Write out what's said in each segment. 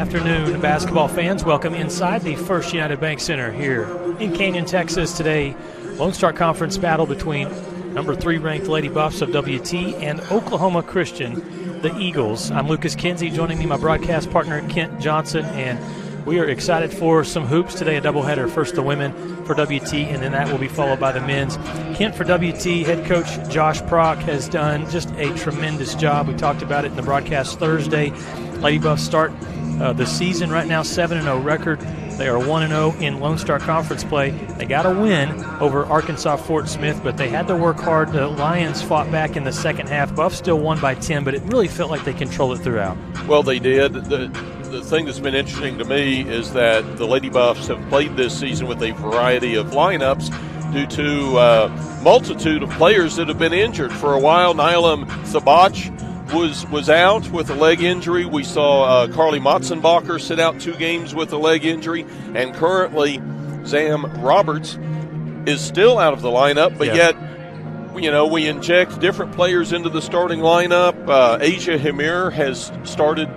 afternoon, basketball fans. Welcome inside the First United Bank Center here in Canyon, Texas. Today, Lone Star Conference battle between number 3 ranked Lady Buffs of WT and Oklahoma Christian, the Eagles. I'm Lucas Kinsey. Joining me, my broadcast partner, Kent Johnson, and we are excited for some hoops today, a doubleheader. First the women for WT, and then that will be followed by the men's. Kent, for WT, head coach Josh Prock has done just a tremendous job. We talked about it in the broadcast Thursday. Lady Buffs start the season right now 7-0 record. They are 1-0 in Lone Star Conference play. They got a win over Arkansas Fort Smith, but they had to work hard. The Lions fought back in the second half. Buffs still won by 10, but it really felt like they controlled it throughout. Well, they did. The thing that's been interesting to me is that the Lady Buffs have played this season with a variety of lineups due to a multitude of players that have been injured. For a while, Nylam Thabach was out with a leg injury. We saw Carly Motzenbacher sit out 2 games with a leg injury, and currently Zam Roberts is still out of the lineup, but yet, you know, we inject different players into the starting lineup. Asia Hamir has started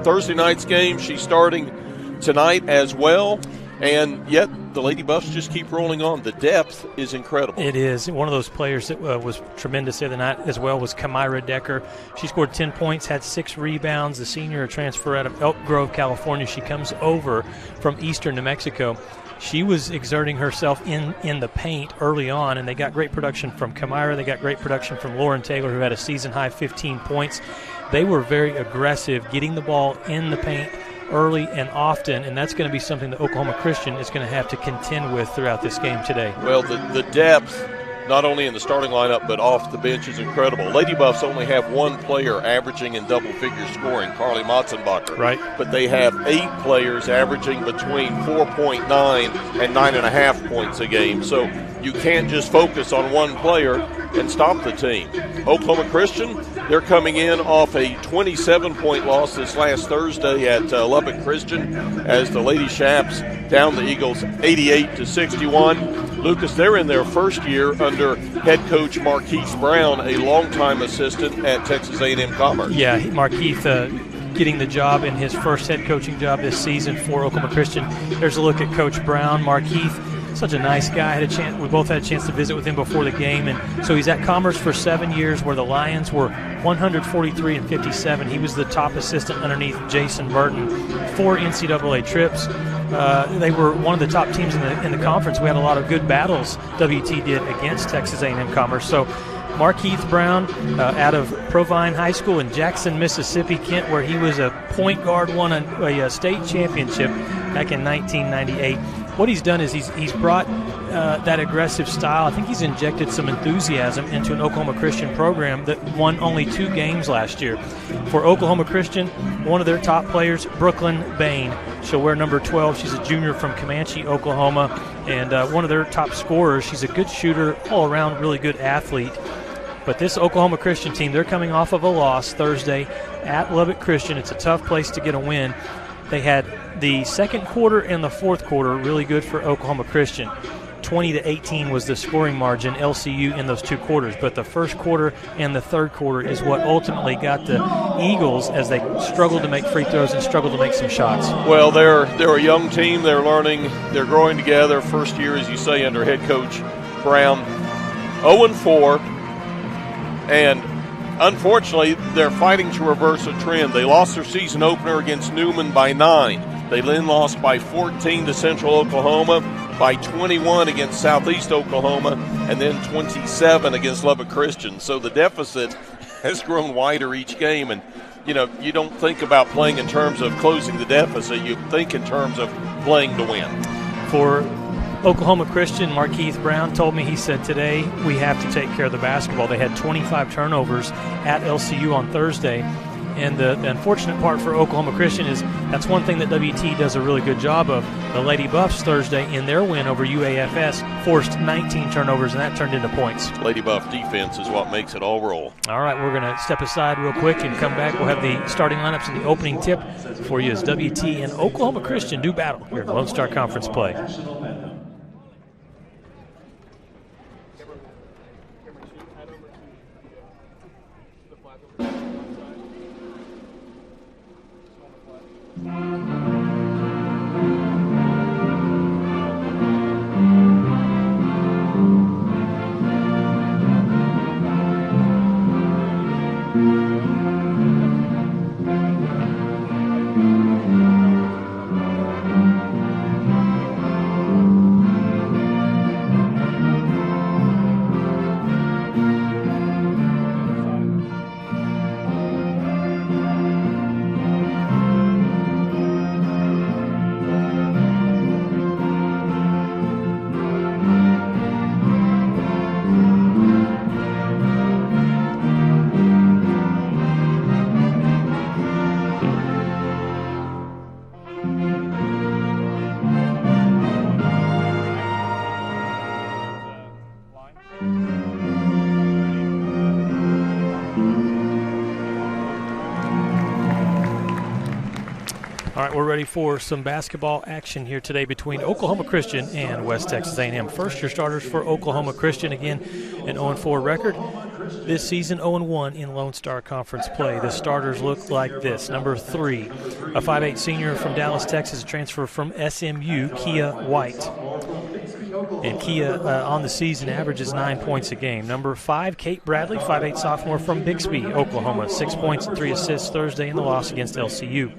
Thursday night's game. She's starting tonight as well, and yet the Lady Buffs just keep rolling on. The depth is incredible. It is. One of those players that was tremendous the other night as well was Kamira Decker. She scored 10 points, had 6 rebounds. The senior, a transfer out of Elk Grove, California. She comes over from eastern New Mexico. She was exerting herself in the paint early on, and they got great production from Kamira. They got great production from Lauren Taylor, who had a season-high 15 points. They were very aggressive, getting the ball in the paint early and often, and that's going to be something that Oklahoma Christian is going to have to contend with throughout this game today. Well, the depth, not only in the starting lineup but off the bench, is incredible. Lady Buffs only have 1 player averaging in double-figure scoring, Carly Motzenbacher. Right. But they have 8 players averaging between 4.9 and 9.5 points a game. So you can't just focus on 1 player and stop the team. Oklahoma Christian, they're coming in off a 27-point loss this last Thursday at Lubbock Christian as the Lady Shaps down the Eagles 88-61. Lucas, they're in their first year under head coach Markeith Brown, a longtime assistant at Texas A&M Commerce. Yeah, Markeith getting the job in his first head coaching job this season for Oklahoma Christian. There's a look at Coach Brown. Markeith, such a nice guy. We both had a chance to visit with him before the game, and so he's at Commerce for 7 years, where the Lions were 143-57. He was the top assistant underneath Jason Burton. 4 NCAA trips. They were one of the top teams in the conference. We had a lot of good battles WT did against Texas A&M Commerce. So Markeith Brown out of Provine High School in Jackson, Mississippi, Kent, where he was a point guard, won a state championship back in 1998. What he's done is he's brought that aggressive style. I think he's injected some enthusiasm into an Oklahoma Christian program that won only 2 games last year. For Oklahoma Christian, one of their top players, Brooklyn Bain. She'll wear number 12. She's a junior from Comanche, Oklahoma, and one of their top scorers. She's a good shooter, all-around really good athlete. But this Oklahoma Christian team, they're coming off of a loss Thursday at Lubbock Christian. It's a tough place to get a win. They had the second quarter and the fourth quarter really good for Oklahoma Christian. 20-18 was the scoring margin, LCU, in those 2 quarters. But the first quarter and the third quarter is what ultimately got the Eagles as they struggled to make free throws and struggled to make some shots. Well, they're a young team. They're learning. They're growing together. First year, as you say, under head coach Brown. 0-4. And unfortunately, they're fighting to reverse a trend. They lost their season opener against Newman by 9. They then lost by 14 to Central Oklahoma, by 21 against Southeast Oklahoma, and then 27 against Lubbock Christian. So the deficit has grown wider each game. And, you know, you don't think about playing in terms of closing the deficit. You think in terms of playing to win. For Oklahoma Christian, Markeith Brown told me, he said, today we have to take care of the basketball. They had 25 turnovers at LCU on Thursday. And the unfortunate part for Oklahoma Christian is that's one thing that WT does a really good job of. The Lady Buffs Thursday in their win over UAFS forced 19 turnovers, and that turned into points. Lady Buff defense is what makes it all roll. All right, we're going to step aside real quick and come back. We'll have the starting lineups and the opening tip for you as WT and Oklahoma Christian do battle here in Lone Star Conference play. All right, we're ready for some basketball action here today between Oklahoma Christian and West Texas A&M. First, your starters for Oklahoma Christian, again, an 0-4 record. This season, 0-1 in Lone Star Conference play. The starters look like this. Number 3, a 5'8 senior from Dallas, Texas, a transfer from SMU, Kia White. And Kia on the season averages 9 points a game. Number 5, Kate Bradley, 5'8 sophomore from Bixby, Oklahoma, 6 points and 3 assists Thursday in the loss against LCU.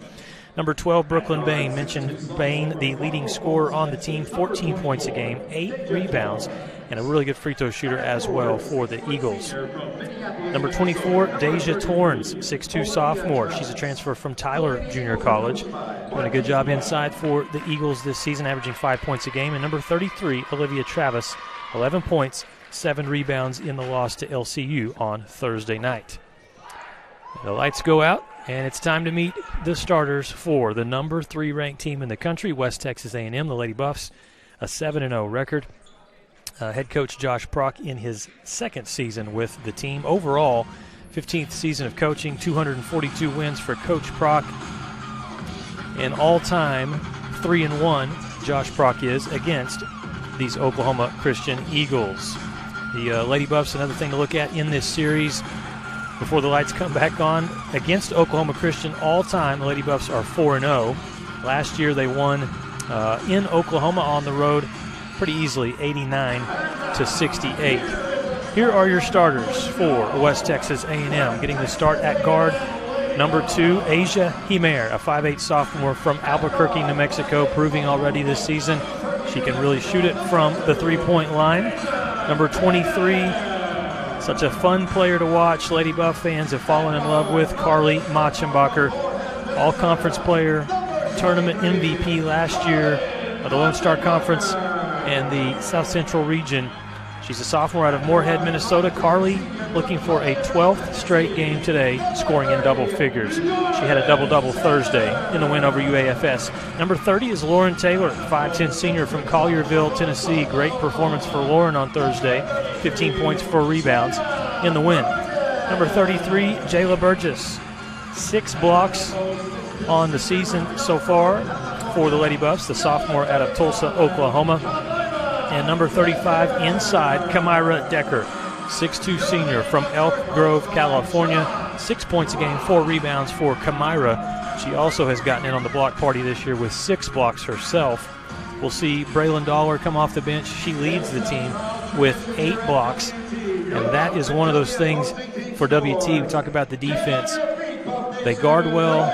Number 12, Brooklyn Bain. Mentioned Bain, the leading scorer on the team, 14 points a game, 8 rebounds, and a really good free throw shooter as well for the Eagles. Number 24, Deja Torrens, 6'2 sophomore. She's a transfer from Tyler Junior College. Doing a good job inside for the Eagles this season, averaging 5 points a game. And number 33, Olivia Travis, 11 points, 7 rebounds in the loss to LCU on Thursday night. The lights go out, and it's time to meet the starters for the number 3 ranked team in the country, West Texas A&M, the Lady Buffs, a 7-0 record. Head coach Josh Prock in his second season with the team. Overall, 15th season of coaching, 242 wins for Coach Prock. And all-time 3-1 Josh Prock is against these Oklahoma Christian Eagles. The Lady Buffs, another thing to look at in this series before the lights come back on. Against Oklahoma Christian all-time, the Lady Buffs are 4-0. Last year they won in Oklahoma on the road pretty easily, 89-68. Here are your starters for West Texas A&M. Getting the start at guard, number 2, Asia Himer, a 5'8 sophomore from Albuquerque, New Mexico, proving already this season she can really shoot it from the three-point line. Number 23, such a fun player to watch. Lady Buff fans have fallen in love with Carly Machenbacher, all-conference player, tournament MVP last year of the Lone Star Conference and the South Central region. She's a sophomore out of Moorhead, Minnesota. Carly looking for a 12th straight game today, scoring in double figures. She had a double-double Thursday in the win over UAFS. Number 30 is Lauren Taylor, 5'10 senior from Collierville, Tennessee. Great performance for Lauren on Thursday, 15 points, 4 rebounds in the win. Number 33, Jayla Burgess, 6 blocks on the season so far for the Lady Buffs, the sophomore out of Tulsa, Oklahoma. And number 35 inside, Kamira Decker, 6'2 senior from Elk Grove, California. 6 points a game, 4 rebounds for Kamira. She also has gotten in on the block party this year with 6 blocks herself. We'll see Braylon Dollar come off the bench. She leads the team with 8 blocks. And that is one of those things for WT. We talk about the defense. They guard well.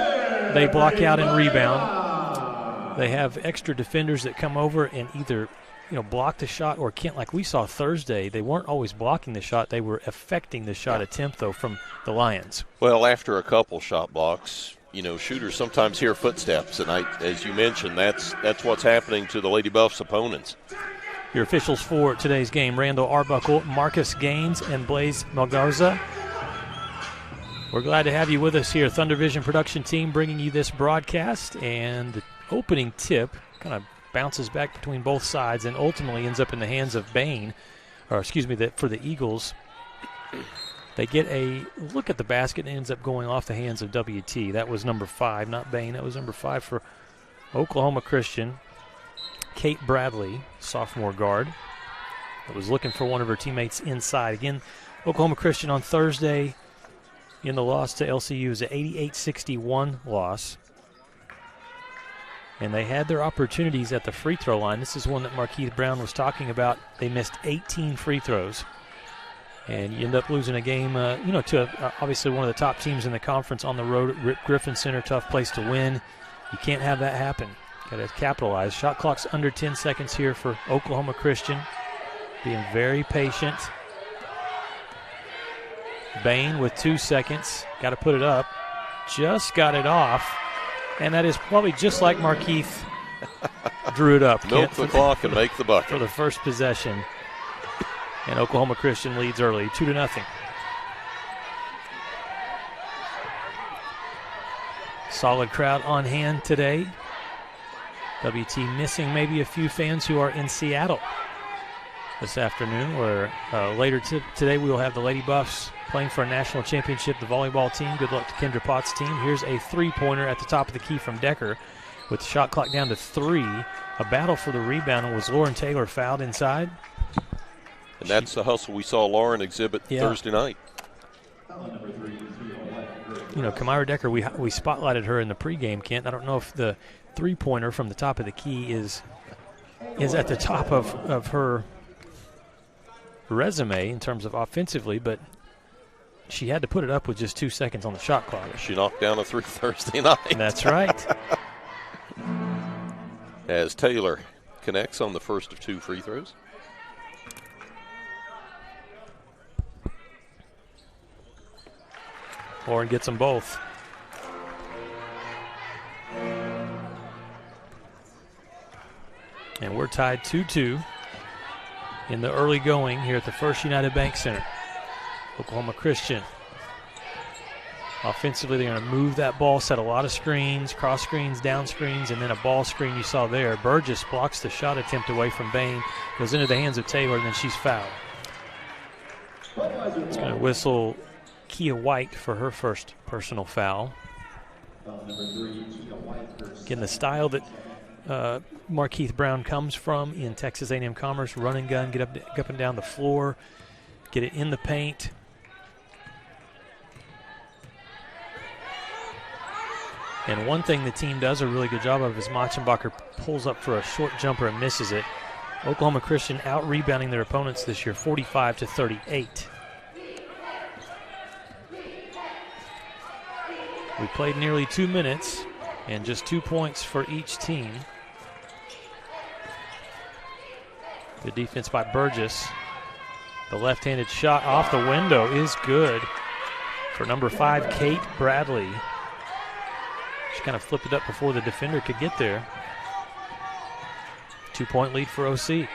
They block out and rebound. They have extra defenders that come over and either block the shot or can't. Like we saw Thursday, they weren't always blocking the shot. They were affecting the shot attempt, though, from the Lions. Well, after a couple shot blocks, shooters sometimes hear footsteps, and as you mentioned, that's what's happening to the Lady Buffs' opponents. Your officials for today's game, Randall Arbuckle, Marcus Gaines, and Blaze Malgarza. We're glad to have you with us here. Thunder Vision production team bringing you this broadcast, and the opening tip kind of bounces back between both sides and ultimately ends up in the hands of Bain, for the Eagles. They get a look at the basket and ends up going off the hands of WT. That was number 5, not Bain. That was number 5 for Oklahoma Christian. Kate Bradley, sophomore guard, that was looking for one of her teammates inside. Again, Oklahoma Christian on Thursday in the loss to LCU is an 88-61 loss. And they had their opportunities at the free throw line. This is one that Markeith Brown was talking about. They missed 18 free throws. And you end up losing a game, to obviously one of the top teams in the conference on the road at Rip Griffin Center. Tough place to win. You can't have that happen. Got to capitalize. Shot clock's under 10 seconds here for Oklahoma Christian. Being very patient. Bain with 2 seconds. Got to put it up. Just got it off. And that is probably just like Markeith drew it up. Milk the clock and make the bucket. For the first possession. And Oklahoma Christian leads early, 2-0. Solid crowd on hand today WT missing maybe a few fans who are in Seattle this afternoon, where later today we will have the Lady Buffs playing for a national championship, the volleyball team. Good luck to Kendra Potts' team. Here's a three-pointer at the top of the key from Decker with the shot clock down to 3. A battle for the rebound, and was Lauren Taylor fouled inside? And that's the hustle we saw Lauren exhibit Thursday night. You know, Kamira Decker, we spotlighted her in the pregame, Kent. I don't know if the three-pointer from the top of the key is at the top of her resume in terms of offensively, but she had to put it up with just 2 seconds on the shot clock. She knocked down a 3 Thursday night. That's right. As Taylor connects on the first of 2 free throws. Lauren gets them both. And we're tied 2-2 in the early going here at the First United Bank Center. Oklahoma Christian. Offensively, they're going to move that ball, set a lot of screens, cross screens, down screens, and then a ball screen you saw there. Burgess blocks the shot attempt away from Bain, goes into the hands of Taylor, and then she's fouled. It's going to whistle Kia White for her first personal foul. Again, the style that Markeith Brown comes from in Texas A&M Commerce, run and gun, get up and down the floor, get it in the paint. And one thing the team does a really good job of is Machenbacher pulls up for a short jumper and misses it. Oklahoma Christian out-rebounding their opponents this year, 45-38. We played nearly 2 minutes and just 2 points for each team. Good defense by Burgess. The left-handed shot off the window is good for number 5, Kate Bradley. She kind of flipped it up before the defender could get there. 2-point lead for OC.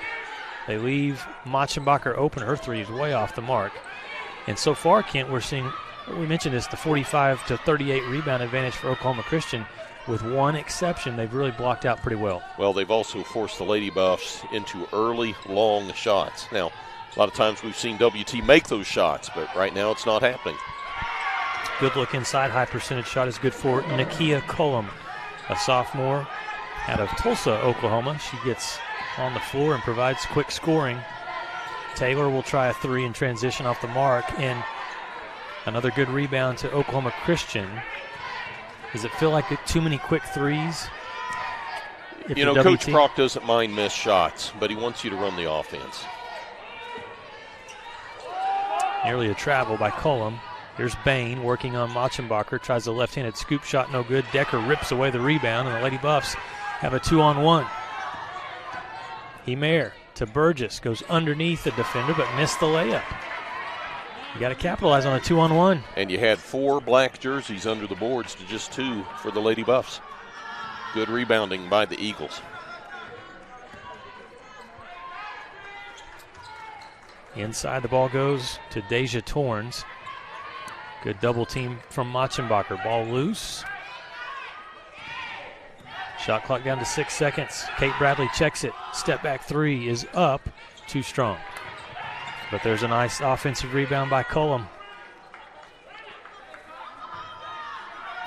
They leave Machenbacher open. Her three is way off the mark. And so far, Kent, we're seeing, we mentioned this, the 45-38 rebound advantage for Oklahoma Christian. With one exception, they've really blocked out pretty well. Well, they've also forced the Lady Buffs into early, long shots. Now, a lot of times we've seen WT make those shots, but right now it's not happening. Good look inside, high percentage shot is good for Nakia Cullum, a sophomore out of Tulsa, Oklahoma. She gets on the floor and provides quick scoring. Taylor will try a three in transition off the mark, and another good rebound to Oklahoma Christian. Does it feel like too many quick threes? You know, Coach Brock doesn't mind missed shots, but he wants you to run the offense. Nearly a travel by Cullum. Here's Bain working on Machenbacher. Tries a left-handed scoop shot, no good. Decker rips away the rebound, and the Lady Buffs have a 2-on-1. Hemer to Burgess. Goes underneath the defender, but missed the layup. You got to capitalize on a 2-on-1. And you had 4 black jerseys under the boards to just 2 for the Lady Buffs. Good rebounding by the Eagles. Inside the ball goes to Deja Torrens. Good double team from Machenbacher. Ball loose. Shot clock down to 6 seconds. Kate Bradley checks it. Step back three is up. Too strong. But there's a nice offensive rebound by Cullum.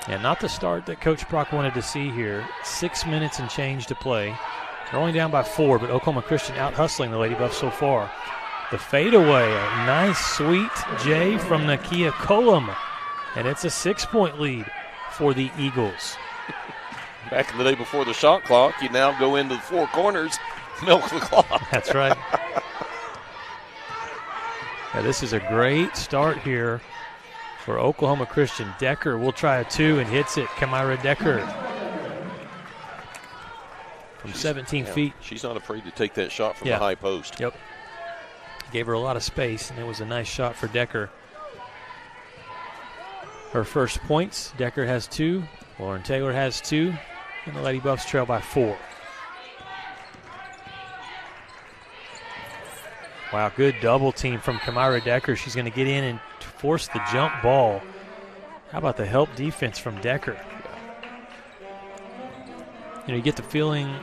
And not the start that Coach Brock wanted to see here. 6 minutes and change to play. They're only down by 4, but Oklahoma Christian out hustling the Lady Buffs so far. The fadeaway, a nice sweet J from Nakia Cullum. And it's a 6-point lead for the Eagles. Back in the day before the shot clock, you now go into the 4 corners, milk the clock. That's right. Yeah, this is a great start here for Oklahoma Christian. Decker will try a 2 and hits it. Kamira Decker from 17 feet. She's not afraid to take that shot from the high post. Yep. Gave her a lot of space, and it was a nice shot for Decker. Her first points, Decker has 2. Lauren Taylor has 2. And the Lady Buffs trail by 4. Wow, good double team from Kamira Decker. She's going to get in and force the jump ball. How about the help defense from Decker? You know, you get the feeling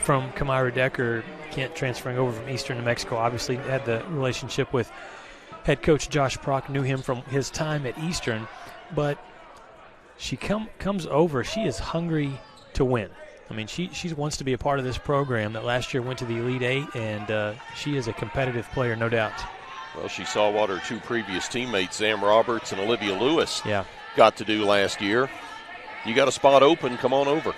from Kamira Decker, Kent transferring over from Eastern New Mexico, obviously had the relationship with head coach Josh Prock, knew him from his time at Eastern, but she comes over. She is hungry to win. I mean, she wants to be a part of this program that last year went to the Elite Eight, and she is a competitive player, no doubt. Well, she saw what her two previous teammates, Sam Roberts and Olivia Lewis, Yeah. got to do last year. You got a spot open, come on over.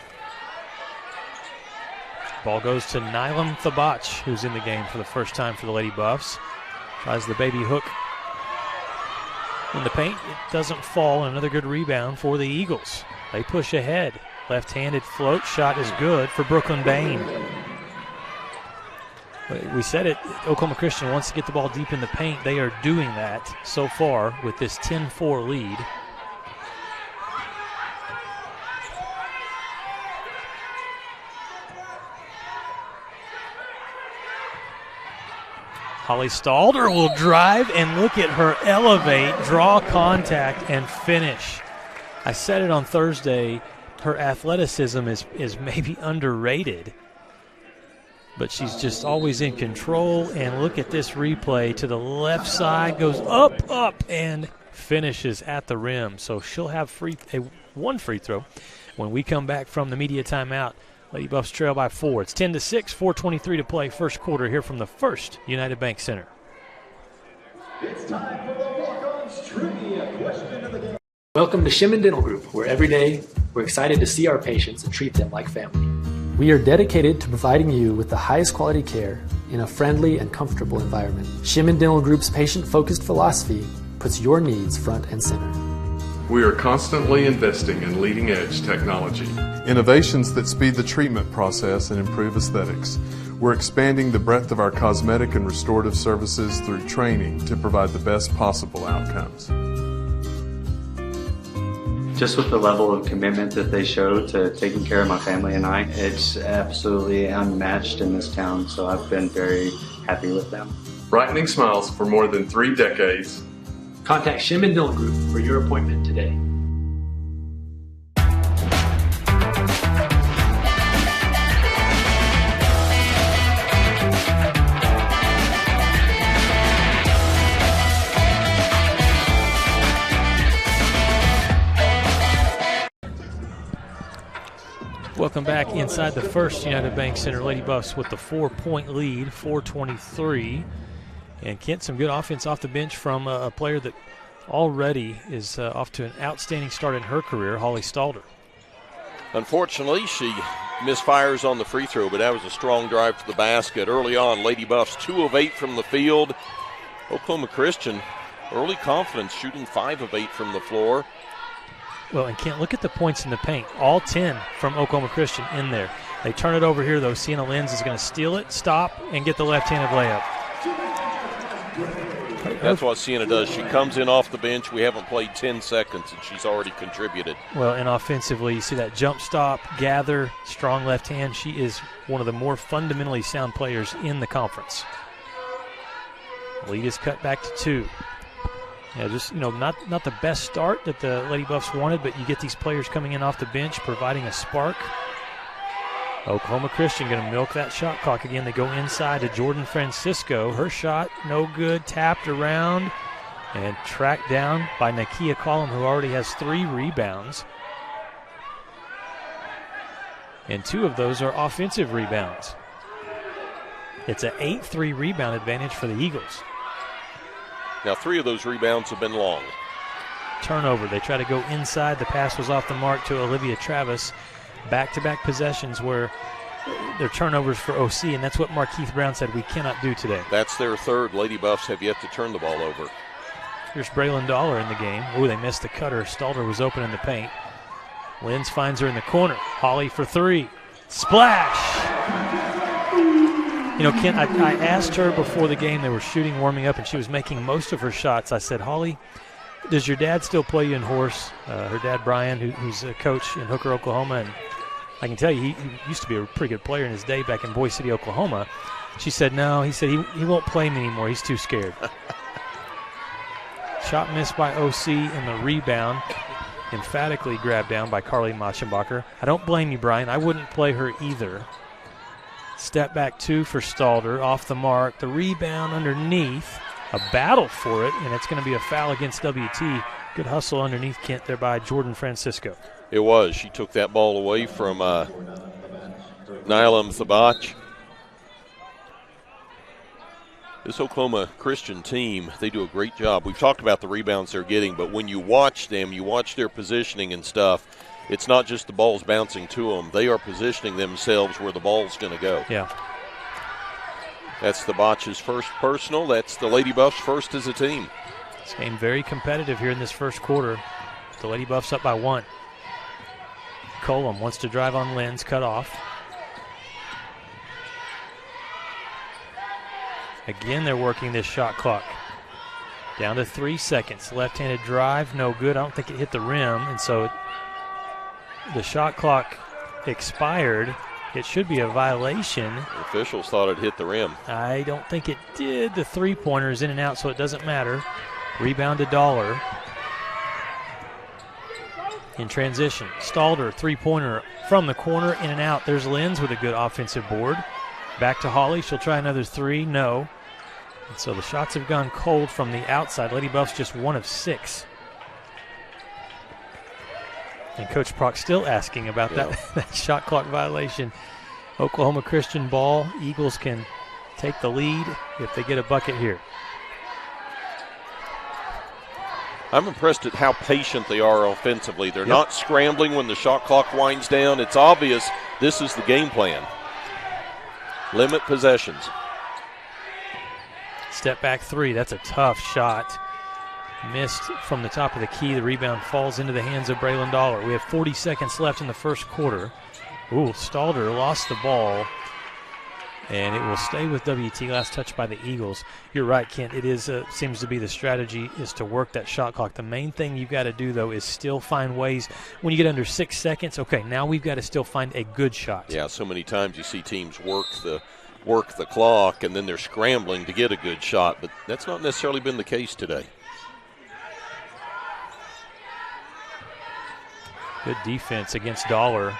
Ball goes to Nylam Thabach, who's in the game for the first time for the Lady Buffs. Tries the baby hook in the paint. It doesn't fall, and another good rebound for the Eagles. They push ahead. Left-handed float shot is good for Brooklyn Bain. We said it, Oklahoma Christian wants to get the ball deep in the paint. They are doing that so far with this 10-4 lead. Holly Stalder will drive, and look at her elevate, draw contact, and finish. I said it on Thursday, her athleticism is maybe underrated, but she's just always in control. And look at this replay to the left side, goes up, and finishes at the rim. So she'll have one free throw when we come back from the media timeout. Lady Buffs trail by 4. It's 10-6, 4:23 to play, first quarter here from the First United Bank Center. It's time for the Walk-Ons Trivia Question of the Day. Welcome to Shimon Dental Group, where every day we're excited to see our patients and treat them like family. We are dedicated to providing you with the highest quality care in a friendly and comfortable environment. Shimon Dental Group's patient-focused philosophy puts your needs front and center. We are constantly investing in leading-edge technology. Innovations that speed the treatment process and improve aesthetics. We're expanding the breadth of our cosmetic and restorative services through training to provide the best possible outcomes. Just with the level of commitment that they show to taking care of my family and I, it's absolutely unmatched in this town, so I've been very happy with them. Brightening smiles for more than 3 decades. Contact Shimon Dental Group for your appointment today. Welcome back inside the First United Bank Center. Lady Buffs with the 4-point lead, 4:23. And Kent, some good offense off the bench from a player that already is off to an outstanding start in her career, Holly Stalder. Unfortunately, she misfires on the free throw, but that was a strong drive to the basket. Early on, Lady Buffs 2 of 8 from the field. Oklahoma Christian, early confidence, shooting 5 of 8 from the floor. Well, and Kent, look at the points in the paint. All 10 from Oklahoma Christian in there. They turn it over here, though. Sienna Lenz is going to steal it, stop, and get the left-handed layup. That's what Sienna does. She comes in off the bench. We haven't played 10 seconds, and she's already contributed. Well, and offensively, you see that jump stop, gather, strong left hand. She is one of the more fundamentally sound players in the conference. Lead is cut back to 2. Yeah, just, not the best start that the Lady Buffs wanted, but you get these players coming in off the bench, providing a spark. Oklahoma Christian going to milk that shot clock again. They go inside to Jordan Francisco. Her shot, no good, tapped around and tracked down by Nakia Collum, who already has 3 rebounds. And 2 of those are offensive rebounds. It's an 8-3 rebound advantage for the Eagles. Now 3 of those rebounds have been long. Turnover. They try to go inside. The pass was off the mark to Olivia Travis. Back-to-back possessions where they're turnovers for OC, and that's what Markeith Brown said we cannot do today. That's their 3rd. Lady Buffs have yet to turn the ball over. Here's Braylon Dollar in the game. Ooh, they missed the cutter. Stalder was open in the paint. Lenz finds her in the corner. Holly for 3. Splash! Kent, I asked her before the game, they were shooting, warming up, and she was making most of her shots. I said, Holly, does your dad still play you in horse? Her dad, Brian, who's a coach in Hooker, Oklahoma, and I can tell you he used to be a pretty good player in his day back in Boise City, Oklahoma. She said, no, he said he won't play me anymore. He's too scared. Shot missed by OC, and the rebound emphatically grabbed down by Carly Machenbacher. I don't blame you, Brian. I wouldn't play her either. Step back 2 for Stalder, off the mark. The rebound underneath, a battle for it, and it's going to be a foul against WT. Good hustle underneath Kent there by Jordan Francisco. It was. She took that ball away from Nylam Thabach. This Oklahoma Christian team, they do a great job. We've talked about the rebounds they're getting, but when you watch them, you watch their positioning and stuff, it's not just the ball's bouncing to them. They are positioning themselves where the ball's going to go. Yeah. That's the Botch's first personal. That's the Lady Buffs' first as a team. This game very competitive here in this first quarter. The Lady Buffs up by 1. Colum wants to drive on Lenz, cut off. Again, they're working this shot clock. Down to 3 seconds. Left-handed drive, no good. I don't think it hit the rim, and so the shot clock expired. It should be a violation. The officials thought it hit the rim. I don't think it did. The three-pointer is in and out, so it doesn't matter. Rebound to Dollar. In transition, Stalder, three-pointer from the corner, in and out. There's Lenz with a good offensive board. Back to Holly. She'll try another 3. No. And so the shots have gone cold from the outside. Lady Buffs just 1 of 6. And Coach Prock still asking about that shot clock violation. Oklahoma Christian ball. Eagles can take the lead if they get a bucket here. I'm impressed at how patient they are offensively. They're not scrambling when the shot clock winds down. It's obvious this is the game plan. Limit possessions. Step back 3. That's a tough shot. Missed from the top of the key. The rebound falls into the hands of Braylon Dollar. We have 40 seconds left in the first quarter. Ooh, Stalder lost the ball, and it will stay with WT. Last touch by the Eagles. You're right, Kent. It is seems to be the strategy is to work that shot clock. The main thing you've got to do, though, is still find ways. When you get under 6 seconds, okay, now we've got to still find a good shot. Yeah, so many times you see teams work the clock, and then they're scrambling to get a good shot, but that's not necessarily been the case today. Good defense against Dollar.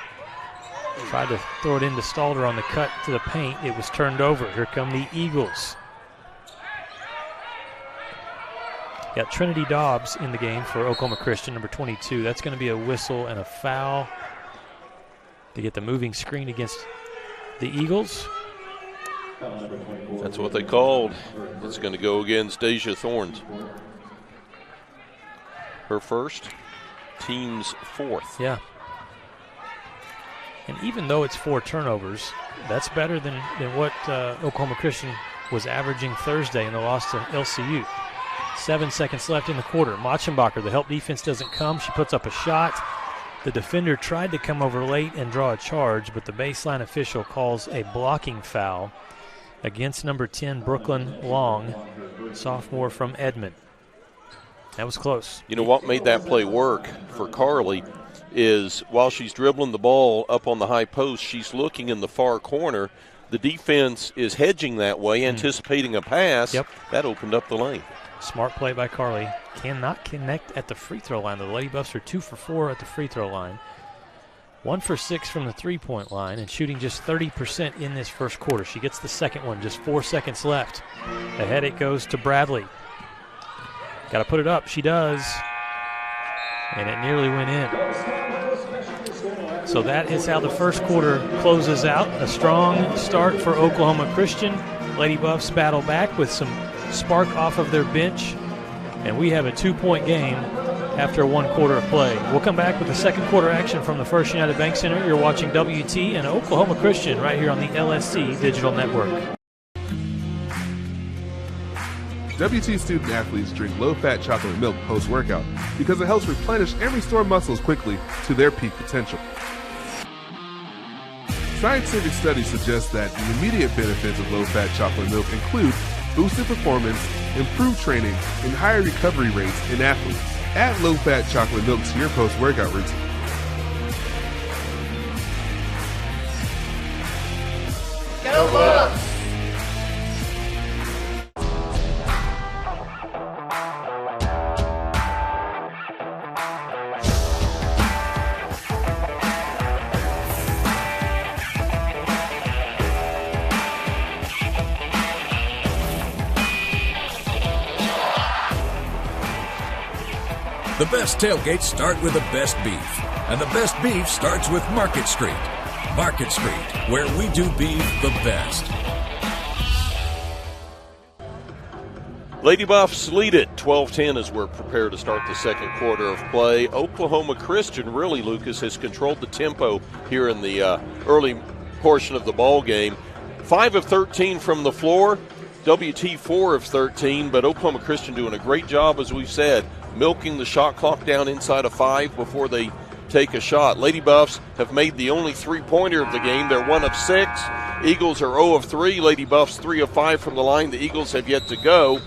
Tried to throw it into Stalder on the cut to the paint. It was turned over. Here come the Eagles. Got Trinity Dobbs in the game for Oklahoma Christian, number 22. That's going to be a whistle and a foul to get the moving screen against the Eagles. That's what they called. It's going to go against Deja Thorns. Her first, team's 4th. Yeah. And even though it's 4 turnovers, that's better than what Oklahoma Christian was averaging Thursday in the loss to LCU. 7 seconds left in the quarter. Machenbacher, the help defense doesn't come. She puts up a shot. The defender tried to come over late and draw a charge, but the baseline official calls a blocking foul against number 10, Brooklyn Long, sophomore from Edmond. That was close. You know what made that play work for Carly is while she's dribbling the ball up on the high post, she's looking in the far corner. The defense is hedging that way, anticipating a pass. Yep. That opened up the lane. Smart play by Carly. Cannot connect at the free throw line. The Lady Buffs are 2 for 4 at the free throw line. 1 for 6 from the three-point line and shooting just 30% in this first quarter. She gets the second one, just 4 seconds left. Ahead it goes to Bradley. Got to put it up. She does. And it nearly went in. So that is how the first quarter closes out. A strong start for Oklahoma Christian. Lady Buffs battle back with some spark off of their bench. And we have a 2-point game after 1 quarter of play. We'll come back with the second quarter action from the First United Bank Center. You're watching WT and Oklahoma Christian right here on the LSC Digital Network. WT student athletes drink low-fat chocolate milk post-workout because it helps replenish and restore muscles quickly to their peak potential. Scientific studies suggest that the immediate benefits of low-fat chocolate milk include boosted performance, improved training, and higher recovery rates in athletes. Add low-fat chocolate milk to your post-workout routine. Go Buffs! The best tailgates start with the best beef, and the best beef starts with Market Street. Market Street, where we do beef the best. Lady Buffs lead it 12-10 as we're prepared to start the second quarter of play. Oklahoma Christian, really, Lucas, has controlled the tempo here in the early portion of the ball game. 5 of 13 from the floor, WT 4 of 13, but Oklahoma Christian doing a great job, as we've said, milking the shot clock down inside of 5 before they take a shot. Lady Buffs have made the only three-pointer of the game. They're 1 of 6. Eagles are 0 of 3. Lady Buffs 3 of 5 from the line. The Eagles have yet to go.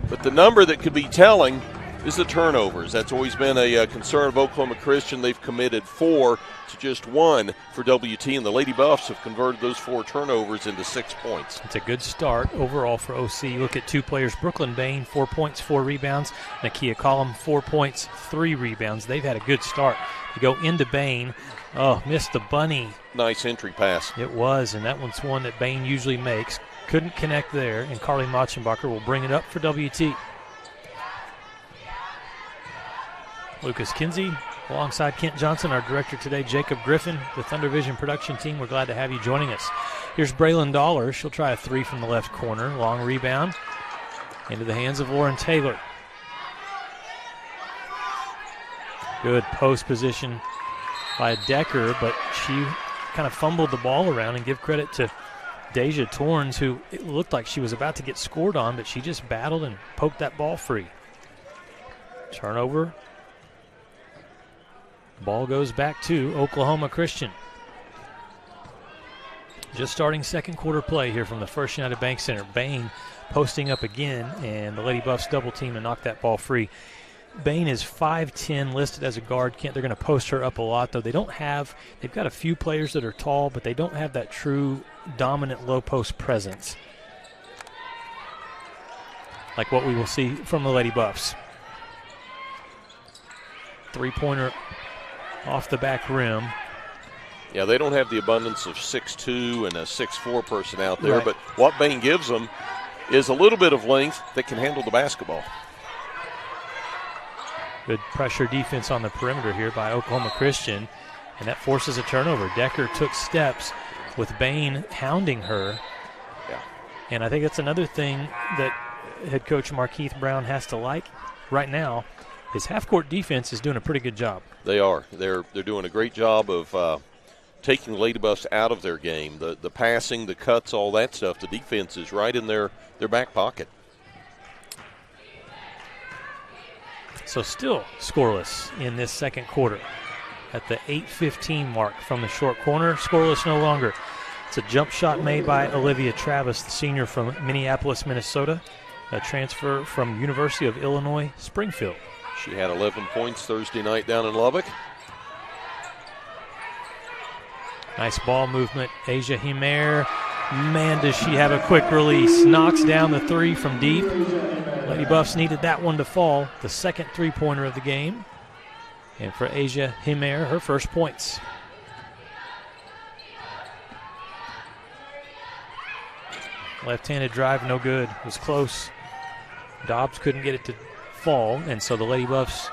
But the number that could be telling is the turnovers. That's always been a concern of Oklahoma Christian. They've committed 4 to just 1 for WT, and the Lady Buffs have converted those 4 turnovers into 6 points. It's a good start overall for OC. Look at 2 players, Brooklyn Bain, 4 points, 4 rebounds. Nakia Collum, 4 points, 3 rebounds. They've had a good start. You go into Bain. Oh, missed the bunny. Nice entry pass. It was, and that one's one that Bain usually makes. Couldn't connect there, and Carly Machenbacher will bring it up for WT. Lucas Kinsey alongside Kent Johnson, our director today, Jacob Griffin, the Thunder Vision production team. We're glad to have you joining us. Here's Braylon Dollar. She'll try a 3 from the left corner. Long rebound into the hands of Lauren Taylor. Good post position by Decker, but she kind of fumbled the ball around, and give credit to Deja Torrens, who it looked like she was about to get scored on, but she just battled and poked that ball free. Turnover. Ball goes back to Oklahoma Christian. Just starting second quarter play here from the First United Bank Center. Bain posting up again, and the Lady Buffs double team and knock that ball free. Bain is 5'10", listed as a guard. They're going to post her up a lot, though. They've got a few players that are tall, but they don't have that true dominant low post presence like what we will see from the Lady Buffs. 3-pointer off the back rim. Yeah, they don't have the abundance of 6'2" and a 6'4" person out there, right. But what Bain gives them is a little bit of length that can handle the basketball. Good pressure defense on the perimeter here by Oklahoma Christian, and that forces a turnover. Decker took steps with Bain hounding her. Yeah. And I think that's another thing that head coach Markeith Brown has to like right now. His half-court defense is doing a pretty good job. They are. They're doing a great job of taking Lady Buffs out of their game. The passing, the cuts, all that stuff, the defense is right in their back pocket. So still scoreless in this second quarter at the 8:15 mark from the short corner. Scoreless no longer. It's a jump shot made by Olivia Travis, the senior from Minneapolis, Minnesota, a transfer from University of Illinois, Springfield. She had 11 points Thursday night down in Lubbock. Nice ball movement. Asia Himer. Man, does she have a quick release. Knocks down the 3 from deep. Lady Buffs needed that one to fall. The second 3-pointer of the game. And for Asia Himer, her first points. Left-handed drive, no good. It was close. Dobbs couldn't get it to fall, and so the Lady Buffs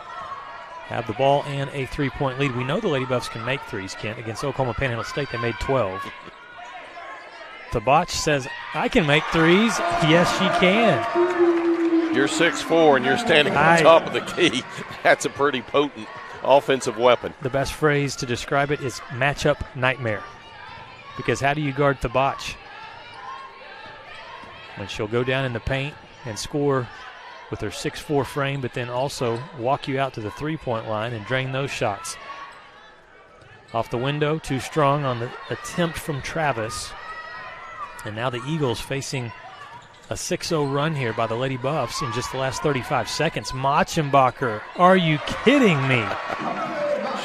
have the ball and a 3-point lead. We know the Lady Buffs can make threes, Kent. Against Oklahoma Panhandle State, they made 12. Tabach says, I can make threes. Yes, she can. You're 6'4", and you're standing on top of the key. That's a pretty potent offensive weapon. The best phrase to describe it is matchup nightmare. Because how do you guard Tabach? When she'll go down in the paint and score with her 6'4" frame, but then also walk you out to the 3-point line and drain those shots. Off the window, too strong on the attempt from Travis. And now the Eagles facing a 6-0 run here by the Lady Buffs in just the last 35 seconds. Machenbacher, are you kidding me?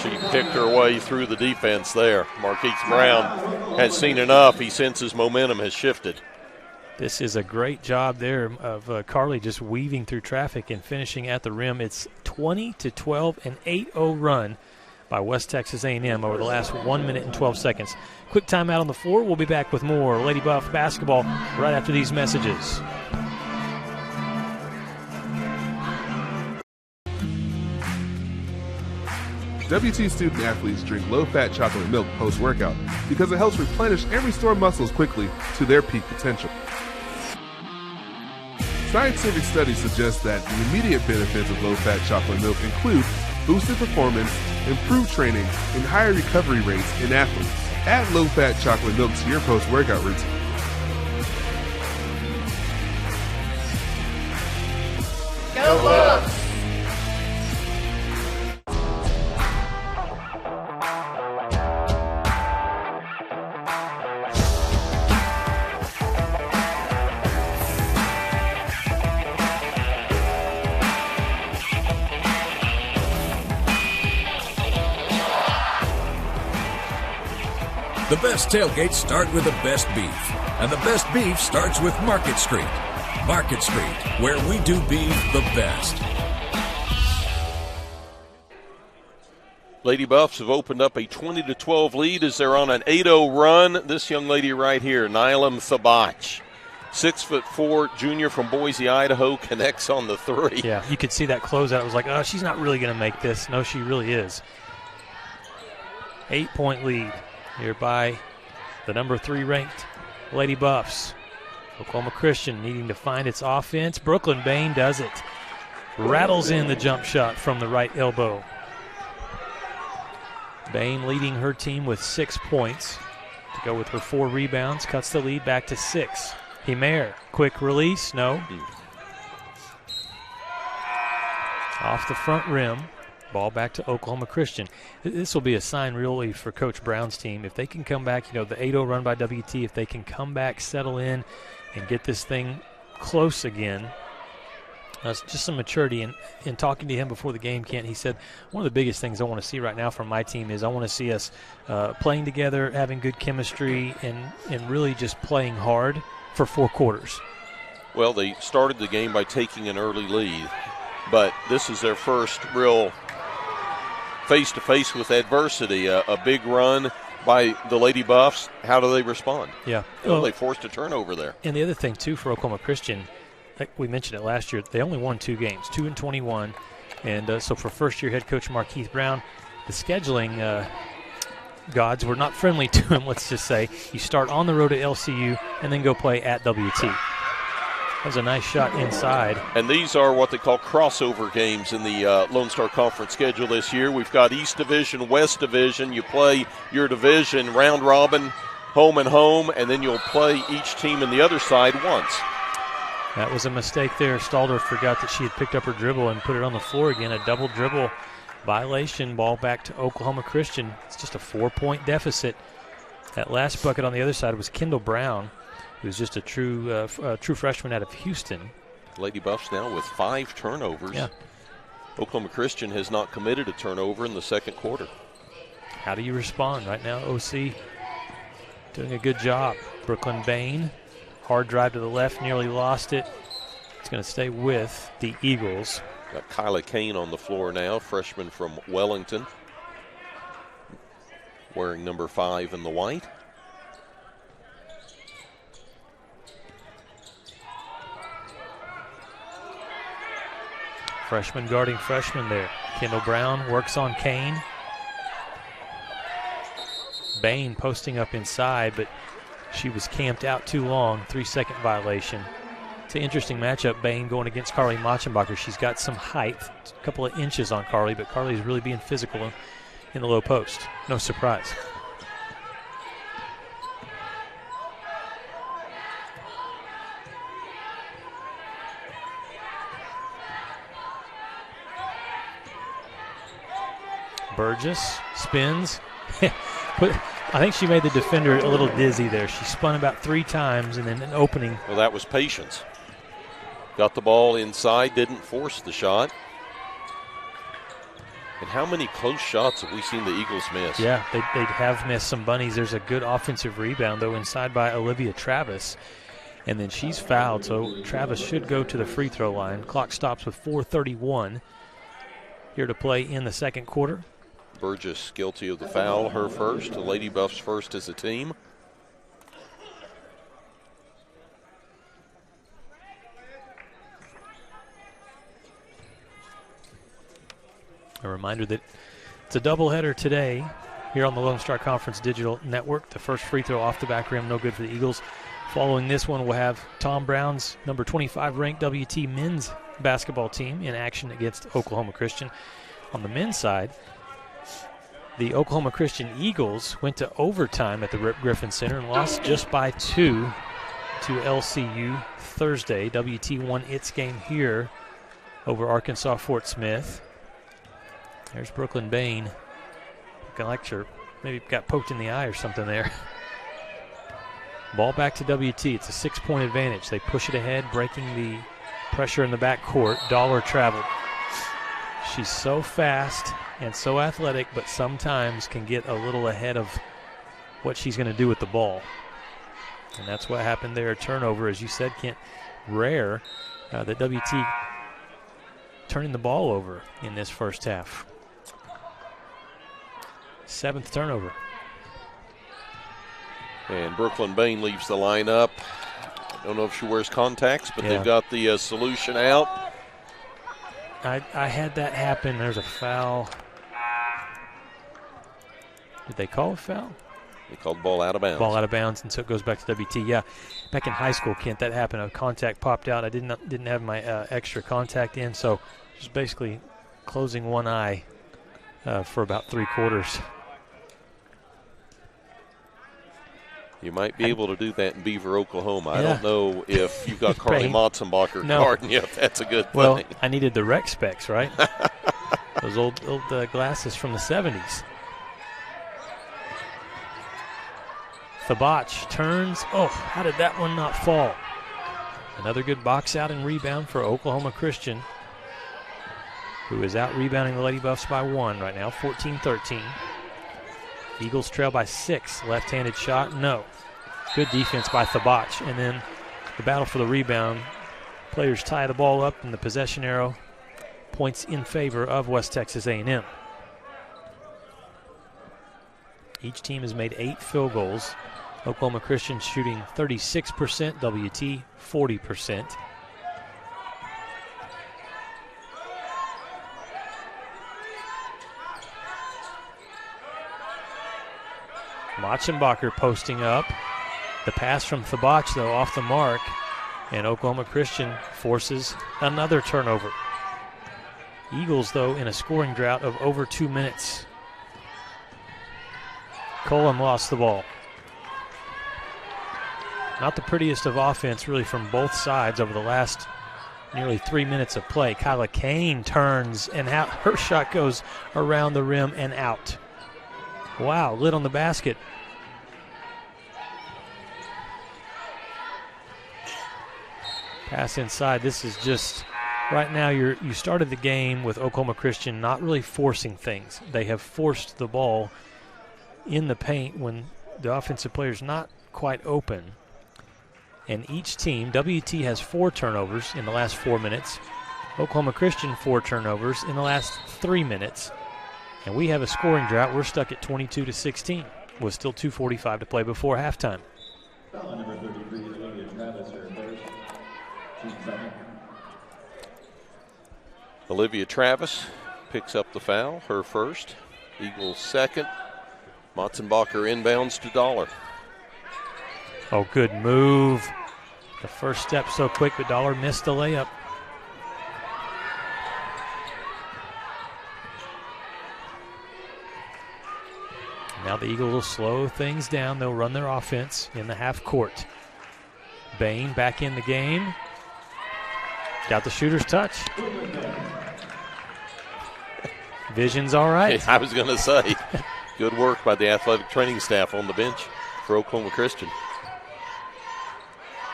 She picked her way through the defense there. Markeith Brown has seen enough. He senses momentum has shifted. This is a great job there of Carly just weaving through traffic and finishing at the rim. It's 20-12, an 8-0 run by West Texas A&M over the last 1 minute and 12 seconds. Quick timeout on the floor. We'll be back with more Lady Buff basketball right after these messages. WT student athletes drink low-fat chocolate milk post-workout because it helps replenish and restore muscles quickly to their peak potential. Scientific studies suggest that the immediate benefits of low-fat chocolate milk include boosted performance, improved training, and higher recovery rates in athletes. Add low-fat chocolate milk to your post-workout routine. Go Bucks! The best tailgates start with the best beef, and the best beef starts with Market Street. Market Street, where we do beef the best. Lady Buffs have opened up a 20-12 lead as they're on an 8-0 run. This young lady right here, Nylam Thabach, 6'4" junior from Boise, Idaho, connects on the three. Yeah, you could see that closeout. It was like, oh, she's not really going to make this. No, she really is. 8-point lead here by the number 3 ranked Lady Buffs. Oklahoma Christian needing to find its offense. Brooklyn Bain does it. Rattles in the jump shot from the right elbow. Bain leading her team with 6 points to go with her 4 rebounds. Cuts the lead back to 6. Himer, quick release, no. Off the front rim. Ball back to Oklahoma Christian. This will be a sign really for Coach Brown's team. If they can come back, the 8-0 run by WT, if they can come back, settle in, and get this thing close again. It's just some maturity. And in talking to him before the game, Kent, he said, one of the biggest things I want to see right now from my team is I want to see us playing together, having good chemistry, and really just playing hard for 4 quarters. Well, they started the game by taking an early lead, but this is their first real face-to-face with adversity. A big run by the Lady Buffs. How do they respond? Yeah. Well, they forced a turnover there. And the other thing, too, for Oklahoma Christian, like we mentioned it last year, they only won 2 games, 2-21. And so for first-year head coach Markeith Brown, the scheduling gods were not friendly to him, let's just say. You start on the road at LCU and then go play at WT. That was a nice shot inside. And these are what they call crossover games in the Lone Star Conference schedule this year. We've got East Division, West Division. You play your division round robin, home and home, and then you'll play each team in the other side once. That was a mistake there. Stalder forgot that she had picked up her dribble and put it on the floor again. A double dribble violation. Ball back to Oklahoma Christian. It's just a 4-point deficit. That last bucket on the other side was Kendall Brown, who's just a true freshman out of Houston. Lady Buffs now with 5 turnovers. Yeah. Oklahoma Christian has not committed a turnover in the second quarter. How do you respond? Right now, OC doing a good job. Brooklyn Bain, hard drive to the left, nearly lost it. It's going to stay with the Eagles. Got Kyla Kane on the floor now, freshman from Wellington, wearing number 5 in the white. Freshman guarding freshman there. Kendall Brown works on Kane. Bain posting up inside, but she was camped out too long. 3-second violation. It's an interesting matchup, Bain going against Carly Machenbacher. She's got some height, a couple of inches on Carly, but Carly's really being physical in the low post. No surprise. Burgess spins. I think she made the defender a little dizzy there. She spun about 3 times and then an opening. Well, that was patience. Got the ball inside, didn't force the shot. And how many close shots have we seen the Eagles miss? Yeah, they have missed some bunnies. There's a good offensive rebound, though, inside by Olivia Travis. And then she's fouled, so Travis should go to the free throw line. Clock stops with 4:31 here to play in the second quarter. Burgess guilty of the foul, her first. The Lady Buffs first as a team. A reminder that It's a doubleheader today here on the Lone Star Conference Digital Network. The first free throw off the back rim, no good for the Eagles. Following this one, we'll have Tom Brown's number 25 ranked WT men's basketball team in action against Oklahoma Christian. On the men's side, the Oklahoma Christian Eagles went to overtime at the Rip Griffin Center and lost just by 2 to LCU Thursday. WT won its game here over Arkansas Fort Smith. There's Brooklyn Bain. Looking like she maybe got poked in the eye or something there. Ball back to WT. It's a 6-point advantage. They push it ahead, breaking the pressure in the backcourt. Dollar traveled. She's so fast and so athletic, but sometimes can get a little ahead of what she's going to do with the ball. And that's what happened there. Turnover, as you said, Kent, rare that WT turning the ball over in this first half. 7th turnover. And Brooklyn Bain leaves the lineup. I don't know if she wears contacts, but they've got the solution out. I had that happen. There's a foul. Did they call a foul? They called the ball out of bounds. Ball out of bounds, and so it goes back to WT. Yeah, back in high school, Kent, that happened. A contact popped out. I didn't have my extra contact in, so just basically closing one eye for about 3 quarters. You might be able to do that in Beaver, Oklahoma. I don't know if you've got Carly Motzenbacher No. guarding you. If that's a good thing. Well, I needed the rec specs, right? Those old glasses from the 70s. Thabach turns. Oh, how did that one not fall? Another good box out and rebound for Oklahoma Christian, who is out rebounding the Lady Buffs by 1 right now, 14-13. Eagles trail by 6. Left-handed shot, no. Good defense by Thabach. And then the battle for the rebound. Players tie the ball up, and the possession arrow points in favor of West Texas A&M. Each team has made 8 field goals. Oklahoma Christian shooting 36%, WT 40%. Motzenbacher posting up. The pass from Thabach, though, off the mark. And Oklahoma Christian forces another turnover. Eagles, though, in a scoring drought of over 2 minutes. Colum lost the ball. Not the prettiest of offense, really, from both sides over the last nearly 3 minutes of play. Kyla Kane turns, and her shot goes around the rim and out. Wow, lid on the basket. Pass inside. This is just, right now you started the game with Oklahoma Christian not really forcing things. They have forced the ball in the paint when the offensive player's not quite open. And each team, WT has 4 turnovers in the last 4 minutes. Oklahoma Christian 4 turnovers in the last 3 minutes. And we have a scoring drought. We're stuck at 22-16 with still 2:45 to play before halftime. Foul number 33, Olivia Travis, her first. Team second. Olivia Travis picks up the foul, her first. Eagles second. Motzenbacher inbounds to Dollar. Oh, good move. The first step so quick, but Dollar missed the layup. Now the Eagles will slow things down. They'll run their offense in the half court. Bain back in the game. Got the shooter's touch. Vision's all right. I was going to say, good work by the athletic training staff on the bench for Oklahoma Christian.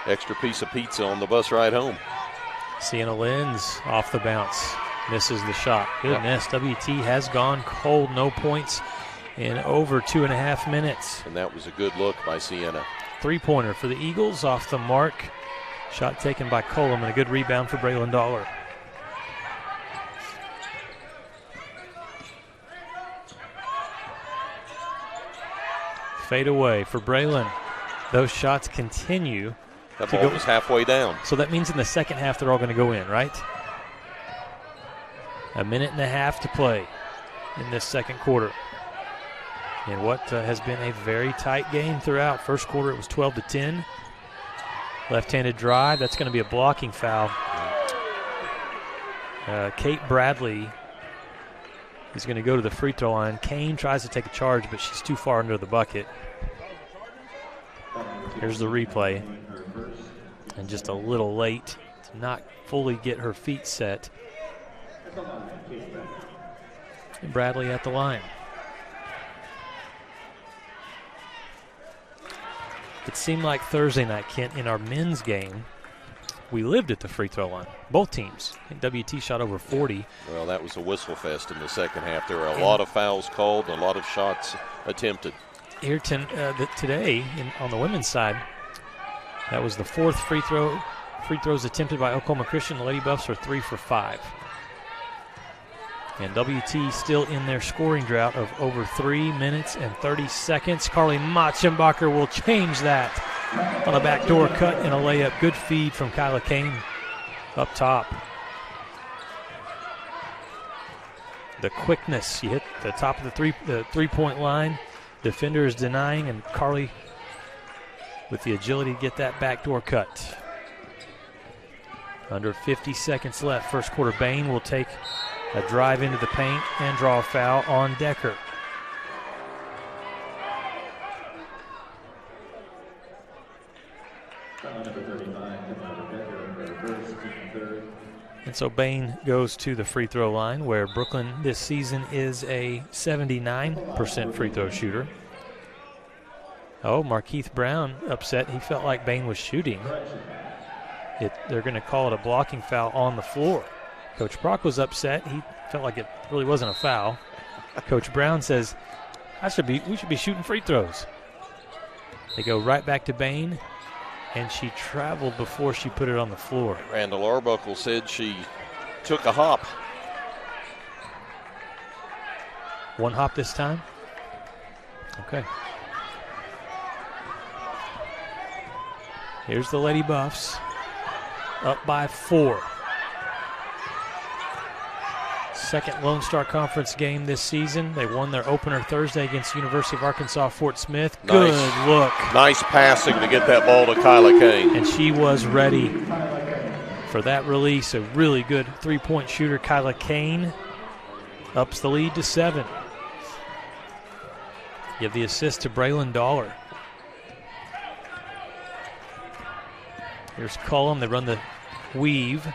Extra piece of pizza on the bus ride home. Sienna Lenz off the bounce. Misses the shot. Goodness, WT has gone cold. No points in over 2.5 minutes. And that was a good look by Sienna. 3-pointer for the Eagles off the mark. Shot taken by Colum and a good rebound for Braylon Dollar. Fade away for Braylon. Those shots continue. That ball was halfway down. So that means in the second half they're all going to go in, right? 1.5 minutes to play. in this second quarter. In what has been a very tight game throughout. First quarter, it was 12-10. Left-handed drive. That's going to be a blocking foul. Kate Bradley is going to go to the free throw line. Kane tries to take a charge, but she's too far under the bucket. Here's the replay. And just a little late to not fully get her feet set. And Bradley at the line. It seemed like Thursday night, Kent, in our men's game, we lived at the free throw line. Both teams. I think WT shot over 40. Well, that was a whistle fest in the second half. There were a lot of fouls called, a lot of shots attempted. Here today, on the women's side, that was the fourth free throws attempted by Oklahoma Christian. The Lady Buffs are 3 for 5. And WT still in their scoring drought of over 3 minutes and 30 seconds. Carly Matchenbacher will change that on a backdoor cut and a layup. Good feed from Kyla Kane up top. The quickness, you hit the top of the three-point line. Defender is denying, and Carly with the agility to get that backdoor cut. Under 50 seconds left. First quarter, Bain will take a drive into the paint and draw a foul on Decker. And so Bain goes to the free throw line, where Brooklyn this season is a 79% free throw shooter. Oh, Markeith Brown upset. He felt like Bain was shooting. They're going to call it a blocking foul on the floor. Coach Brock was upset. He felt like it really wasn't a foul. Coach Brown says, we should be shooting free throws. They go right back to Bain, and she traveled before she put it on the floor. Randall Arbuckle said she took a hop. One hop this time? Okay. Here's the Lady Buffs, up by 4. Second Lone Star Conference game this season. They won their opener Thursday against University of Arkansas Fort Smith. Good look. Nice passing to get that ball to Kyla Kane. And she was ready for that release. A really good three-point shooter, Kyla Kane, ups the lead to 7. Give the assist to Braylon Dollar. Here's Cullum. They run the weave.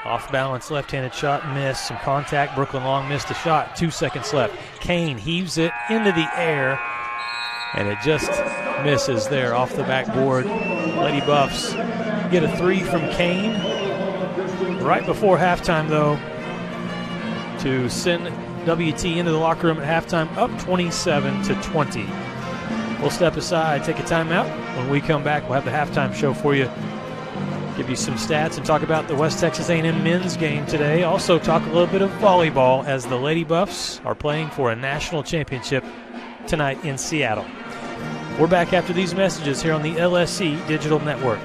Off balance, left-handed shot, missed. Some contact. Brooklyn Long missed a shot. 2 seconds left. Kane heaves it into the air, and it just misses there off the backboard. Lady Buffs get a 3 from Kane right before halftime, though, to send WT into the locker room at halftime, up 27-20. We'll step aside, take a timeout. When we come back, we'll have the halftime show for you. Give you some stats and talk about the West Texas A&M men's game today. Also talk a little bit of volleyball as the Lady Buffs are playing for a national championship tonight in Seattle. We're back after these messages here on the LSC Digital Network.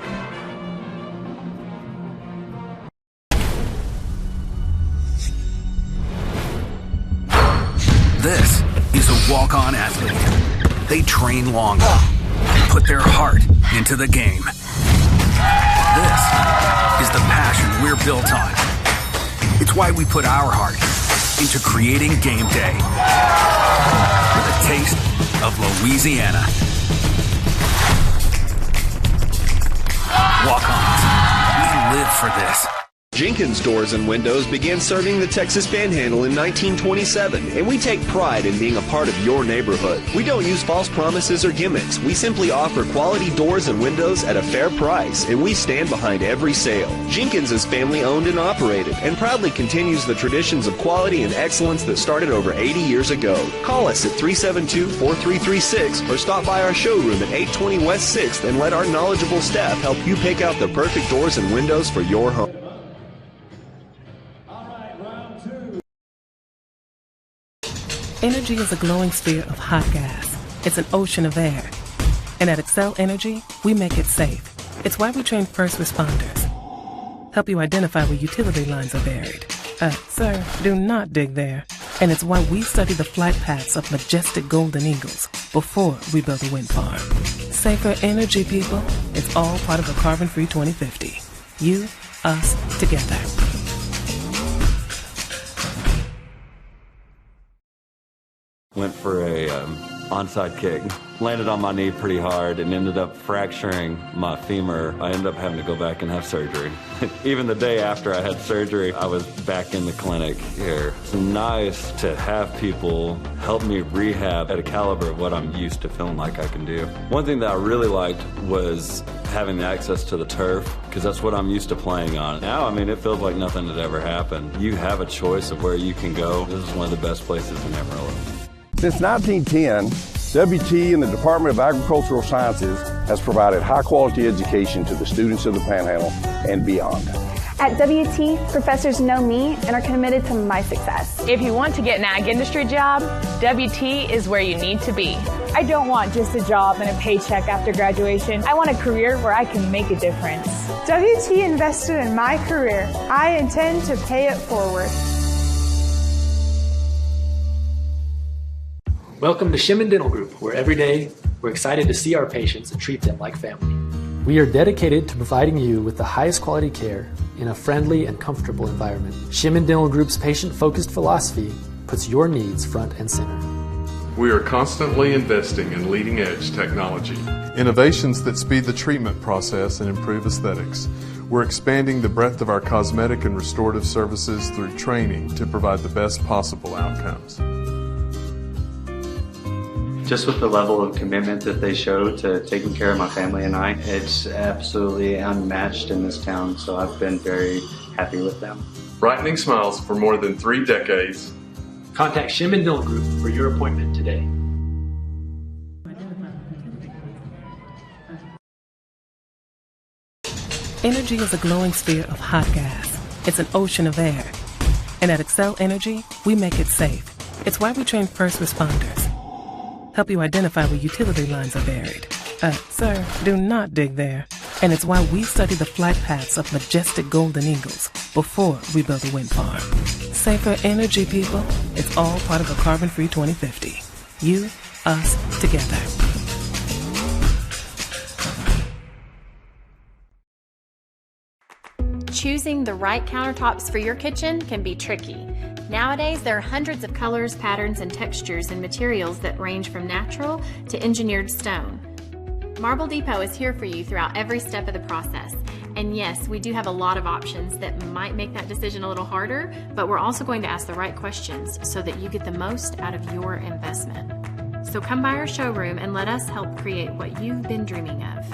This is a walk-on athlete. They train longer, put their heart into the game. This is the passion we're built on. It's why we put our heart into creating game day with a taste of Louisiana. Walk-ons, we live for this. Jenkins Doors and Windows began serving the Texas Panhandle in 1927, and we take pride in being a part of your neighborhood. We don't use false promises or gimmicks. We simply offer quality doors and windows at a fair price, and we stand behind every sale. Jenkins is family owned and operated, and proudly continues the traditions of quality and excellence that started over 80 years ago. Call us at 372-4336 or stop by our showroom at 820 West 6th and let our knowledgeable staff help you pick out the perfect doors and windows for your home. Energy is a glowing sphere of hot gas. It's an ocean of air. And at Excel Energy, we make it safe. It's why we train first responders. Help you identify where utility lines are buried. Sir, do not dig there. And it's why we study the flight paths of majestic golden eagles before we build a wind farm. Safer energy, people. It's all part of the Carbon-Free 2050. You, us, together. Went for a onside kick. Landed on my knee pretty hard and ended up fracturing my femur. I ended up having to go back and have surgery. Even the day after I had surgery, I was back in the clinic here. It's nice to have people help me rehab at a caliber of what I'm used to feeling like I can do. One thing that I really liked was having the access to the turf, because that's what I'm used to playing on. Now, I mean, it feels like nothing had ever happened. You have a choice of where you can go. This is one of the best places in Amarillo. Since 1910, WT and the Department of Agricultural Sciences has provided high-quality education to the students of the Panhandle and beyond. At WT, professors know me and are committed to my success. If you want to get an ag industry job, WT is where you need to be. I don't want just a job and a paycheck after graduation. I want a career where I can make a difference. WT invested in my career. I intend to pay it forward. Welcome to Shimon Dental Group, where every day we're excited to see our patients and treat them like family. We are dedicated to providing you with the highest quality care in a friendly and comfortable environment. Shimon Dental Group's patient-focused philosophy puts your needs front and center. We are constantly investing in leading-edge technology. Innovations that speed the treatment process and improve aesthetics. We're expanding the breadth of our cosmetic and restorative services through training to provide the best possible outcomes. Just with the level of commitment that they show to taking care of my family and I, it's absolutely unmatched in this town, so I've been very happy with them. Brightening smiles for more than 3 decades. Contact Shimon Dental Group for your appointment today. Energy is a glowing sphere of hot gas. It's an ocean of air. And at Excel Energy, we make it safe. It's why we train first responders. Help you identify where utility lines are buried. Sir, do not dig there. And it's why we study the flight paths of majestic golden eagles before we build a wind farm. Safer energy, people. It's all part of the Carbon-Free 2050. You, us, together. Choosing the right countertops for your kitchen can be tricky. Nowadays, there are hundreds of colors, patterns, and textures and materials that range from natural to engineered stone. Marble Depot is here for you throughout every step of the process. And yes, we do have a lot of options that might make that decision a little harder, but we're also going to ask the right questions so that you get the most out of your investment. So come by our showroom and let us help create what you've been dreaming of.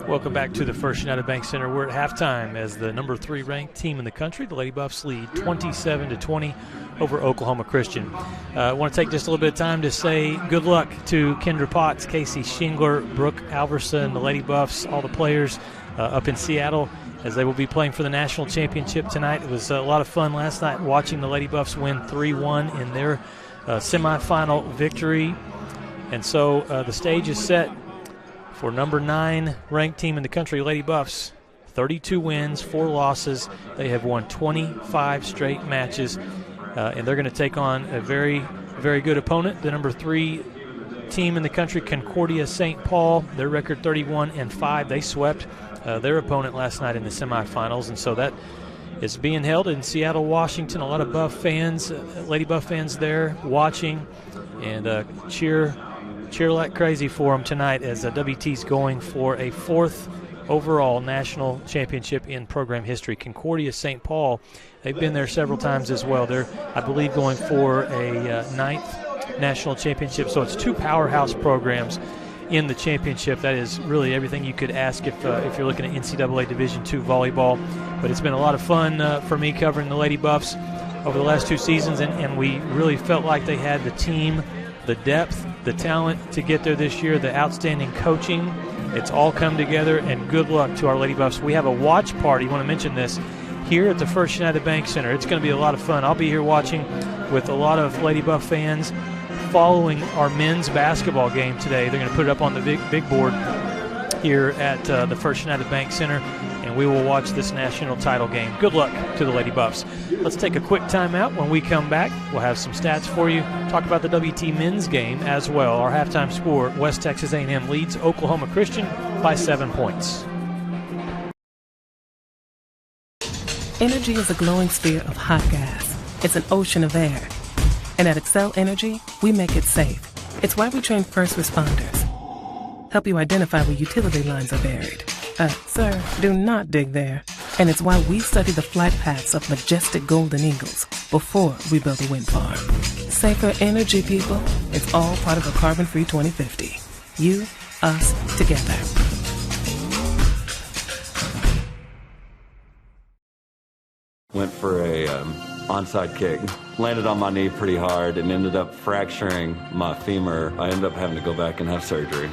Welcome back to the First United Bank Center. We're at halftime as the number 3 ranked team in the country, the Lady Buffs, lead 27-20 over Oklahoma Christian. I want to take just a little bit of time to say good luck to Kendra Potts, Casey Shingler, Brooke Alverson, the Lady Buffs, all the players up in Seattle as they will be playing for the national championship tonight. It was a lot of fun last night watching the Lady Buffs win 3-1 in their semifinal victory. And so the stage is set for number 9 ranked team in the country, Lady Buffs. 32 wins, 4 losses. They have won 25 straight matches, and they're going to take on a very, very good opponent, the number 3 team in the country, Concordia St. Paul. Their record 31-5. They swept their opponent last night in the semifinals, and so that is being held in Seattle, Washington. A lot of Buff fans, Lady Buff fans there watching, and cheer like crazy for them tonight as WT's going for a 4th overall national championship in program history. Concordia St. Paul, they've been there several times as well. They're, I believe, going for a 9th national championship. So it's 2 powerhouse programs in the championship. That is really everything you could ask if you're looking at NCAA Division II volleyball. But it's been a lot of fun for me covering the Lady Buffs over the last 2 seasons, and we really felt like they had the team, the depth, the talent to get there this year, the outstanding coaching. It's all come together, and good luck to our Lady Buffs. We have a watch party, I want to mention this, here at the First United Bank Center. It's going to be a lot of fun. I'll be here watching with a lot of Lady Buff fans following our men's basketball game today. They're going to put it up on the big board here at the First United Bank Center, and we will watch this national title game. Good luck to the Lady Buffs. Let's take a quick timeout. When we come back, we'll have some stats for you. Talk about the WT men's game as well. Our halftime score, West Texas A&M leads Oklahoma Christian by 7 points. Energy is a glowing sphere of hot gas. It's an ocean of air. And at Excel Energy, we make it safe. It's why we train first responders. Help you identify where utility lines are buried. Sir, do not dig there. And it's why we study the flight paths of majestic golden eagles before we build a wind farm. Safer energy, people. It's all part of a carbon-free 2050. You, us, together. Went for a onside kick. Landed on my knee pretty hard and ended up fracturing my femur. I ended up having to go back and have surgery.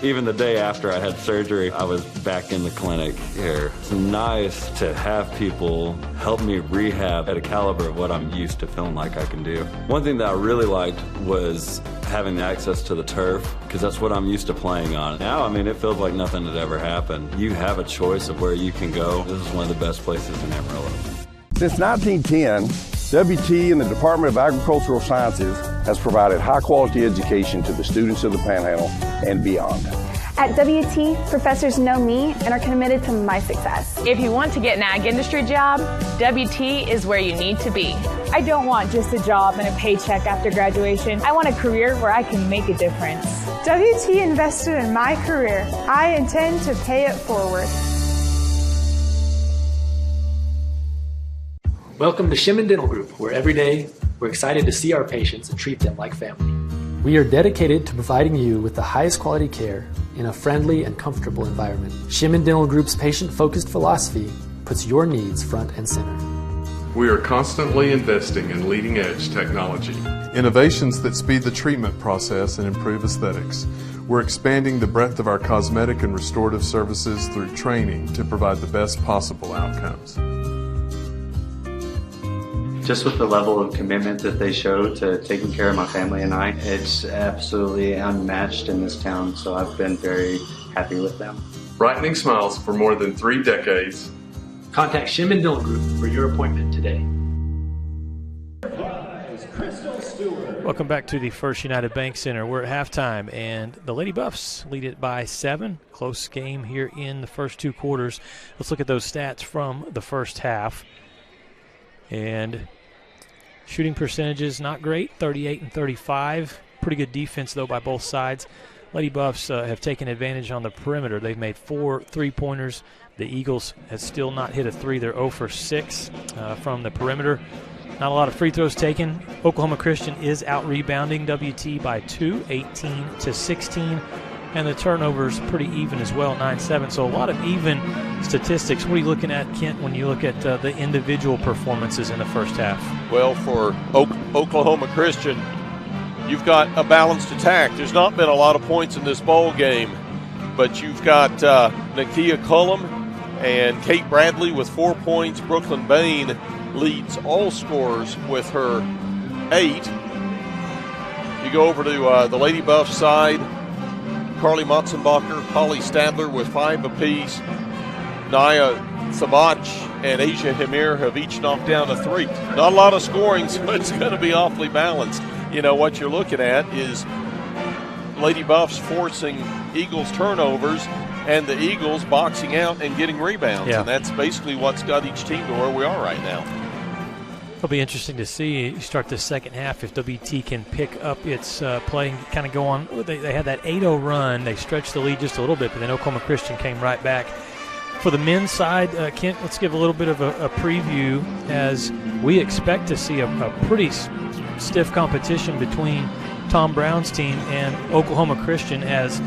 Even the day after I had surgery, I was back in the clinic here. It's nice to have people help me rehab at a caliber of what I'm used to feeling like I can do. One thing that I really liked was having access to the turf, because that's what I'm used to playing on. Now, I mean, it feels like nothing had ever happened. You have a choice of where you can go. This is one of the best places in Amarillo. Since 1910, WT and the Department of Agricultural Sciences has provided high-quality education to the students of the Panhandle and beyond. At WT, professors know me and are committed to my success. If you want to get an ag industry job, WT is where you need to be. I don't want just a job and a paycheck after graduation. I want a career where I can make a difference. WT invested in my career. I intend to pay it forward. Welcome to Shimon Dental Group, where every day we're excited to see our patients and treat them like family. We are dedicated to providing you with the highest quality care in a friendly and comfortable environment. Shimon Dental Group's patient-focused philosophy puts your needs front and center. We are constantly investing in leading-edge technology. Innovations that speed the treatment process and improve aesthetics. We're expanding the breadth of our cosmetic and restorative services through training to provide the best possible outcomes. Just with the level of commitment that they show to taking care of my family and I, it's absolutely unmatched in this town, so I've been very happy with them. Brightening smiles for more than 3 decades. Contact Shimon Dental Group for your appointment today. Welcome back to the First United Bank Center. We're at halftime, and the Lady Buffs lead it by 7. Close game here in the first 2 quarters. Let's look at those stats from the first half. And shooting percentages, not great, 38 and 35. Pretty good defense, though, by both sides. Lady Buffs have taken advantage on the perimeter. They've made 4 3-pointers. The Eagles have still not hit a 3. They're 0 for 6 from the perimeter. Not a lot of free throws taken. Oklahoma Christian is out-rebounding WT by 2, 18 to 16. And the turnovers pretty even as well, 9-7. So a lot of even statistics. What are you looking at, Kent, when you look at the individual performances in the first half? Well, for Oklahoma Christian, you've got a balanced attack. There's not been a lot of points in this bowl game, but you've got Nakia Cullum and Kate Bradley with 4 points. Brooklyn Bain leads all scorers with her 8. You go over to the Lady Buff side. Carly Motzenbacher, Holly Stadler with 5 apiece. Naya Sabach and Asia Hamir have each knocked down a 3. Not a lot of scoring, so it's going to be awfully balanced. You know, what you're looking at is Lady Buffs forcing Eagles turnovers and the Eagles boxing out and getting rebounds. Yeah. And that's basically what's got each team to where we are right now. It'll be interesting to see. You start the second half if WT can pick up its play and kind of go on. They had that 8-0 run. They stretched the lead just a little bit, but then Oklahoma Christian came right back. For the men's side, Kent, let's give a little bit of a preview as we expect to see a pretty stiff competition between Tom Brown's team and Oklahoma Christian as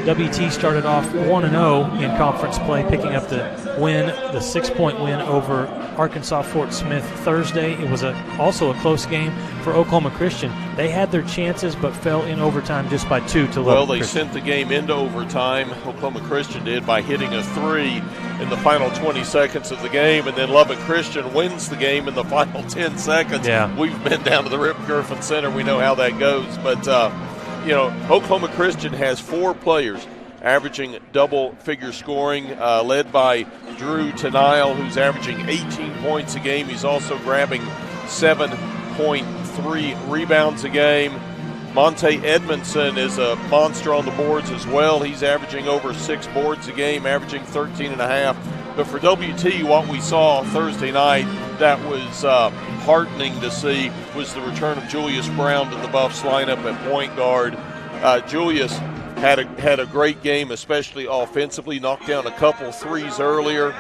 WT started off 1-0 in conference play, picking up the win, the 6-point win over Arkansas Fort Smith Thursday. It was also a close game for Oklahoma Christian. They had their chances but fell in overtime just by 2 to Lubbock Well, they Christian. sent the game into overtime, Oklahoma Christian did, by hitting a 3 in the final 20 seconds of the game, and then Lubbock Christian wins the game in the final 10 seconds. Yeah. We've been down to the Rip Griffin Center. We know how that goes. But, Oklahoma Christian has 4 players averaging double-figure scoring, led by Drew Tenile, who's averaging 18 points a game. He's also grabbing 7.3 rebounds a game. Monte Edmondson is a monster on the boards as well. He's averaging over 6 boards a game, averaging 13.5. But for WT, what we saw Thursday night that was heartening to see was the return of Julius Brown to the Buffs lineup at point guard. Julius had a great game, especially offensively, knocked down a couple threes earlier.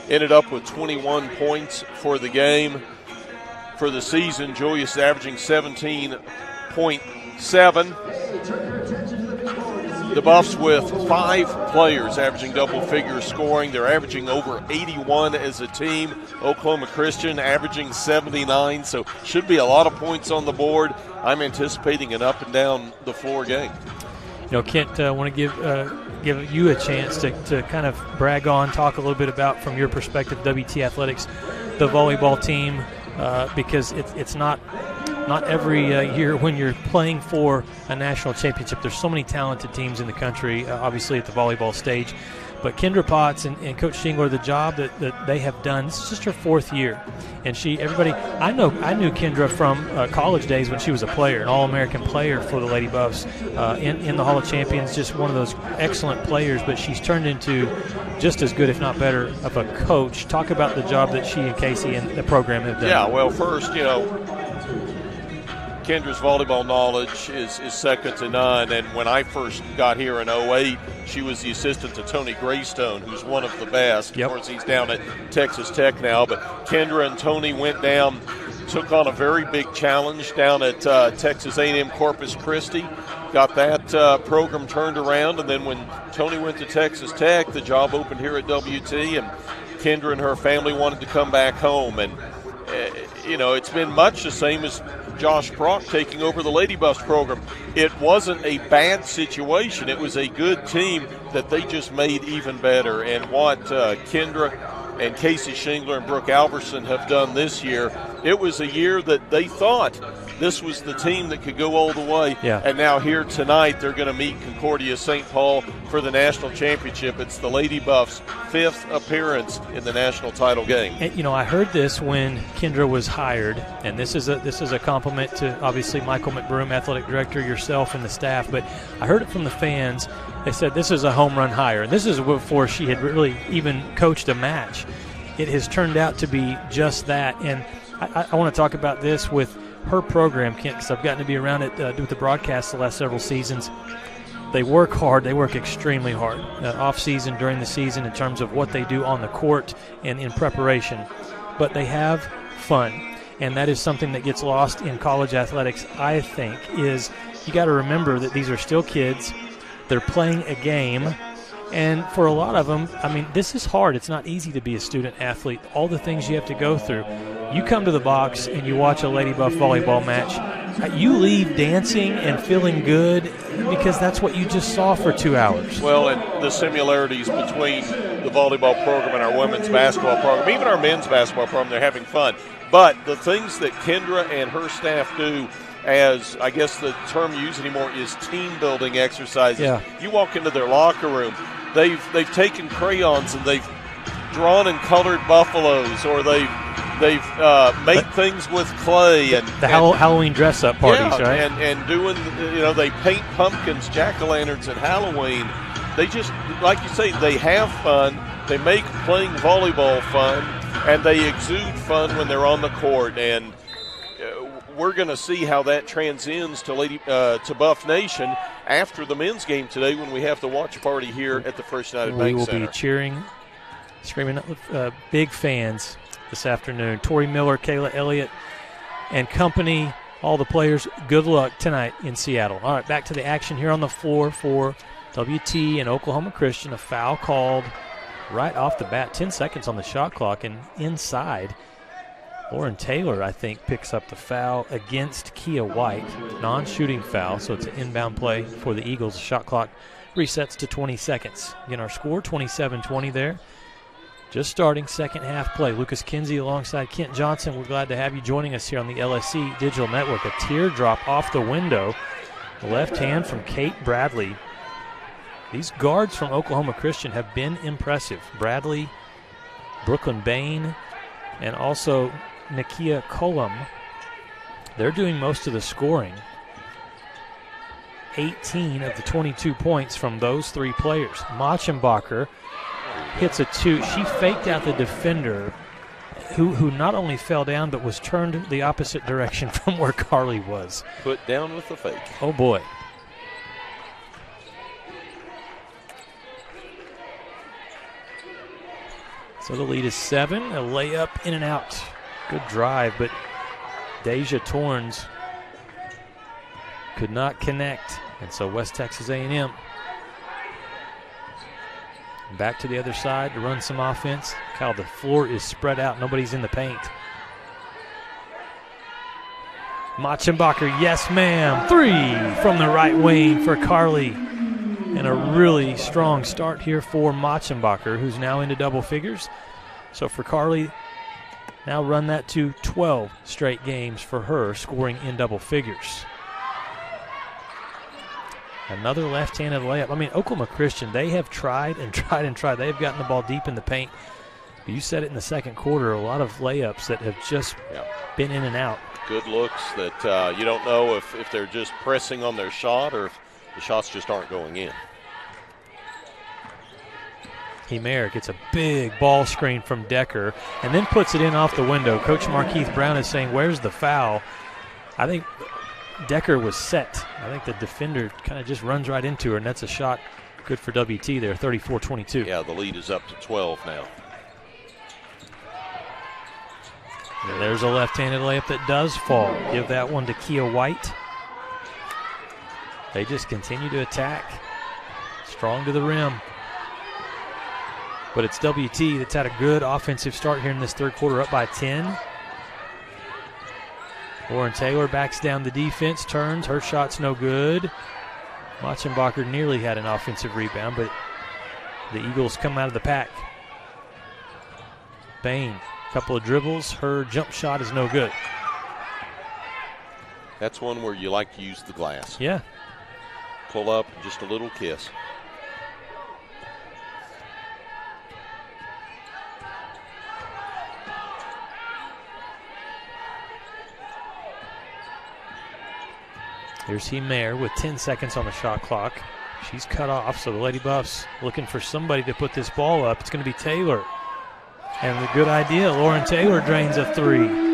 Ended up with 21 points for the game. For the season, Julius is averaging 17.7. The Buffs with 5 players averaging double-figure scoring. They're averaging over 81 as a team. Oklahoma Christian averaging 79, so should be a lot of points on the board. I'm anticipating an up-and-down-the-floor game. You know, Kent, I want to give you a chance to kind of brag on, talk a little bit about, from your perspective, WT Athletics, the volleyball team, because it's not every year when you're playing for a national championship. There's so many talented teams in the country, obviously at the volleyball stage. But Kendra Potts and Coach Shingler, the job that they have done, this is just her 4th year. And I knew Kendra from college days when she was a player, an All-American player for the Lady Buffs, in the Hall of Champions, just one of those excellent players. But she's turned into just as good, if not better, of a coach. Talk about the job that she and Casey and the program have done. Yeah, well, first, Kendra's volleyball knowledge is second to none, and when I first got here in 2008, she was the assistant to Tony Greystone, who's one of the best. Yep. Of course, he's down at Texas Tech now, but Kendra and Tony went down, took on a very big challenge down at Texas A&M Corpus Christi, got that program turned around, and then when Tony went to Texas Tech, the job opened here at WT, and Kendra and her family wanted to come back home, and it's been much the same as Josh Brock taking over the Lady Buffs program. It wasn't a bad situation. It was a good team that they just made even better. And what Kendra and Casey Shingler and Brooke Alverson have done this year, it was a year that they thought this was the team that could go all the way. Yeah. And now here tonight they're going to meet Concordia St. Paul for the national championship. It's the Lady Buffs' 5th appearance in the national title game. And, I heard this when Kendra was hired, and this is a compliment to obviously Michael McBroom, athletic director, yourself, and the staff. But I heard it from the fans. They said this is a home run hire, and this is before she had really even coached a match. It has turned out to be just that, and I want to talk about this with her program, Kent, because I've gotten to be around it with the broadcast the last several seasons. They work hard. They work extremely hard off-season, during the season, in terms of what they do on the court and in preparation. But they have fun, and that is something that gets lost in college athletics, I think, is you got to remember that these are still kids. They're playing a game. And for a lot of them, this is hard. It's not easy to be a student athlete. All the things you have to go through. You come to the box and you watch a Lady Buff volleyball match. You leave dancing and feeling good because that's what you just saw for 2 hours. Well, and the similarities between the volleyball program and our women's basketball program, even our men's basketball program, they're having fun. But the things that Kendra and her staff do, as I guess the term used anymore is team-building exercises. Yeah. You walk into their locker room, they've taken crayons and they've drawn and colored buffaloes, or they've made things with clay and Halloween dress-up parties, right? And doing, they paint pumpkins, jack-o'-lanterns at Halloween. They just, like you say, they have fun. They make playing volleyball fun, and they exude fun when they're on the court. And we're going to see how that transcends to Buff Nation after the men's game today, when we have the watch party here at the First United Bank Center. We will be cheering, screaming at big fans this afternoon. Tori Miller, Kayla Elliott, and company, all the players, good luck tonight in Seattle. All right, back to the action here on the floor for WT and Oklahoma Christian. A foul called right off the bat, 10 seconds on the shot clock, and inside. Lauren Taylor, I think, picks up the foul against Kia White. Non-shooting foul, so it's an inbound play for the Eagles. The shot clock resets to 20 seconds. Again, our score, 27-20 there. Just starting second half play. Lucas Kinsey alongside Kent Johnson. We're glad to have you joining us here on the LSC Digital Network. A teardrop off the window. Left hand from Kate Bradley. These guards from Oklahoma Christian have been impressive. Bradley, Brooklyn Bain, and also Nakia Cullum. They're doing most of the scoring. 18 of the 22 points from those three players. Machenbacher hits a two. She faked out the defender who not only fell down but was turned the opposite direction from where Carly was. Put down with the fake. Oh, boy. So the lead is 7. A layup in and out. Good drive, but Deja Torrens could not connect. And so West Texas A&M back to the other side to run some offense. Kyle, the floor is spread out. Nobody's in the paint. Machenbacher, yes, ma'am. 3 from the right wing for Carly. And a really strong start here for Machenbacher, who's now into double figures. So for Carly, now run that to 12 straight games for her, scoring in double figures. Another left-handed layup. I mean, Oklahoma Christian, they have tried and tried and tried. They've gotten the ball deep in the paint. But you said it in the second quarter, a lot of layups that have just been in and out. Good looks that you don't know if they're just pressing on their shot or if the shots just aren't going in. Himer gets a big ball screen from Decker and then puts it in off the window. Coach Markeith Brown is saying, where's the foul? I think Decker was set. I think the defender kind of just runs right into her, and that's a shot good for WT there, 34-22. Yeah, the lead is up to 12 now. And there's a left-handed layup that does fall. Give that one to Kia White. They just continue to attack. Strong to the rim. But it's WT that's had a good offensive start here in this third quarter, up by 10. Lauren Taylor backs down the defense, turns. Her shot's no good. Machenbacher nearly had an offensive rebound, but the Eagles come out of the pack. Bain, couple of dribbles. Her jump shot is no good. That's one where you like to use the glass. Yeah. Pull up, just a little kiss. Here's Himer with 10 seconds on the shot clock. She's cut off, so the Lady Buffs looking for somebody to put this ball up. It's going to be Taylor. And the good idea, Lauren Taylor drains a 3.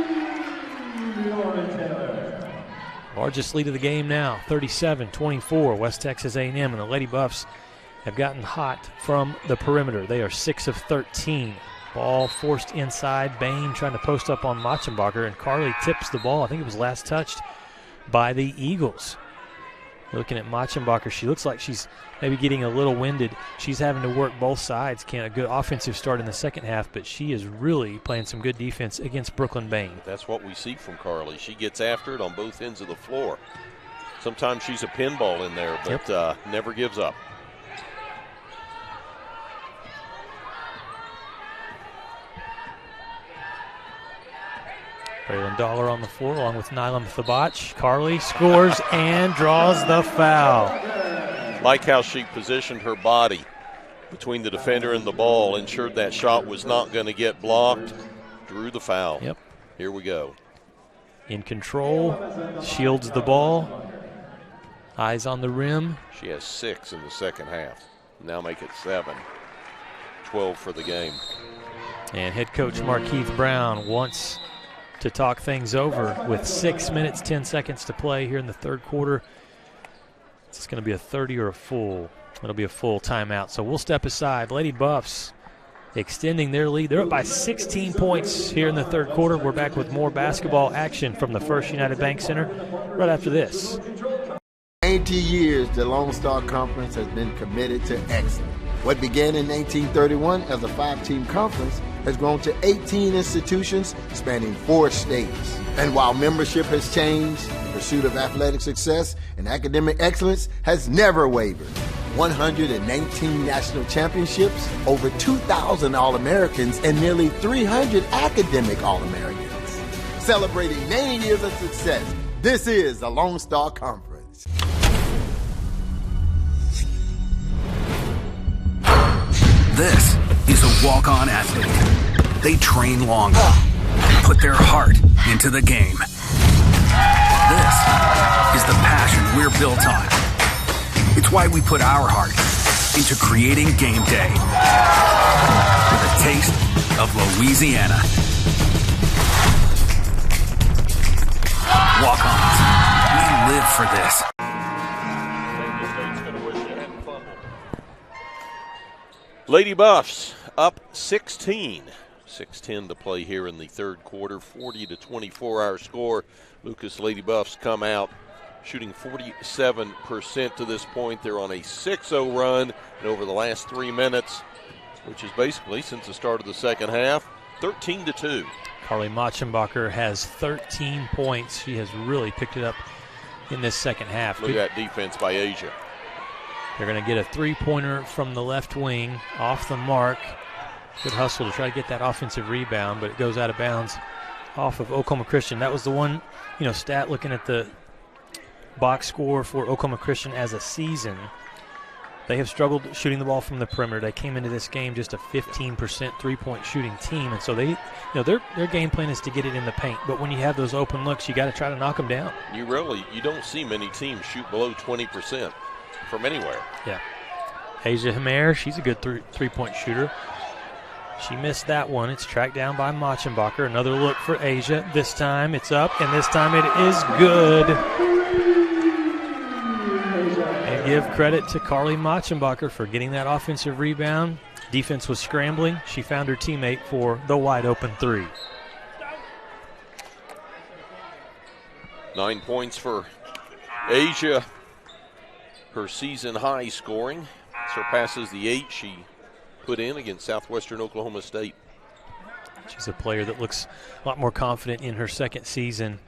Largest lead of the game now, 37-24, West Texas A&M, and the Lady Buffs have gotten hot from the perimeter. They are 6 of 13. Ball forced inside. Bain trying to post up on Machenbacher, and Carly tips the ball. I think it was last touched by the Eagles. Looking at Machenbacher, she looks like she's maybe getting a little winded. She's having to work both sides. A good offensive start in the second half, but she is really playing some good defense against Brooklyn Bain. That's what we see from Carly. She gets after it on both ends of the floor. Sometimes she's a pinball in there, but never gives up. Braylon Dollar on the floor along with Nylam Thabach. Carly scores and draws the foul. Like how she positioned her body between the defender and the ball, ensured that shot was not going to get blocked, drew the foul. Yep. Here we go. In control, shields the ball. Eyes on the rim. She has 6 in the second half. Now make it 7. 12 for the game. And head coach Markeith Brown wants to talk things over with 6 minutes, 10 seconds to play here in the third quarter. It's going to be a 30 or a full. It'll be a full timeout. So we'll step aside. Lady Buffs extending their lead. They're up by 16 points here in the third quarter. We're back with more basketball action from the First United Bank Center right after this. 80 years, the Lone Star Conference has been committed to excellence. What began in 1831 as a 5-team conference has grown to 18 institutions spanning 4 states. And while membership has changed, the pursuit of athletic success and academic excellence has never wavered. 119 national championships, over 2,000 All-Americans, and nearly 300 academic All-Americans. Celebrating 90 years of success, this is the Lone Star Conference. This is a walk-on athlete. They train longer, put their heart into the game. This is the passion we're built on. It's why we put our heart into creating game day with a taste of Louisiana. Walk-ons, we live for this. Lady Buffs up 16. 6:10 to play here in the third quarter. 40-24 our score. Lucas Lady Buffs come out shooting 47% to this point. They're on a 6-0 run, and over the last 3 minutes, which is basically since the start of the second half, 13-2. Carly Machenbacher has 13 points. She has really picked it up in this second half. Look at that defense by Asia. They're going to get a three-pointer from the left wing off the mark. Good hustle to try to get that offensive rebound, but it goes out of bounds off of Oklahoma Christian. That was the one, stat looking at the box score for Oklahoma Christian as a season. They have struggled shooting the ball from the perimeter. They came into this game just a 15% three-point shooting team, and so they, their game plan is to get it in the paint. But when you have those open looks, you got to try to knock them down. You don't see many teams shoot below 20% from anywhere. Yeah. Asia Hamer, she's a good three-point shooter. She missed that one. It's tracked down by Machenbacher. Another look for Asia. This time it's up, and this time it is good. And give credit to Carly Machenbacher for getting that offensive rebound. Defense was scrambling. She found her teammate for the wide-open three. 9 points for Asia. Her season-high scoring surpasses the 8 she put in against Southwestern Oklahoma State. She's a player that looks a lot more confident in her second season.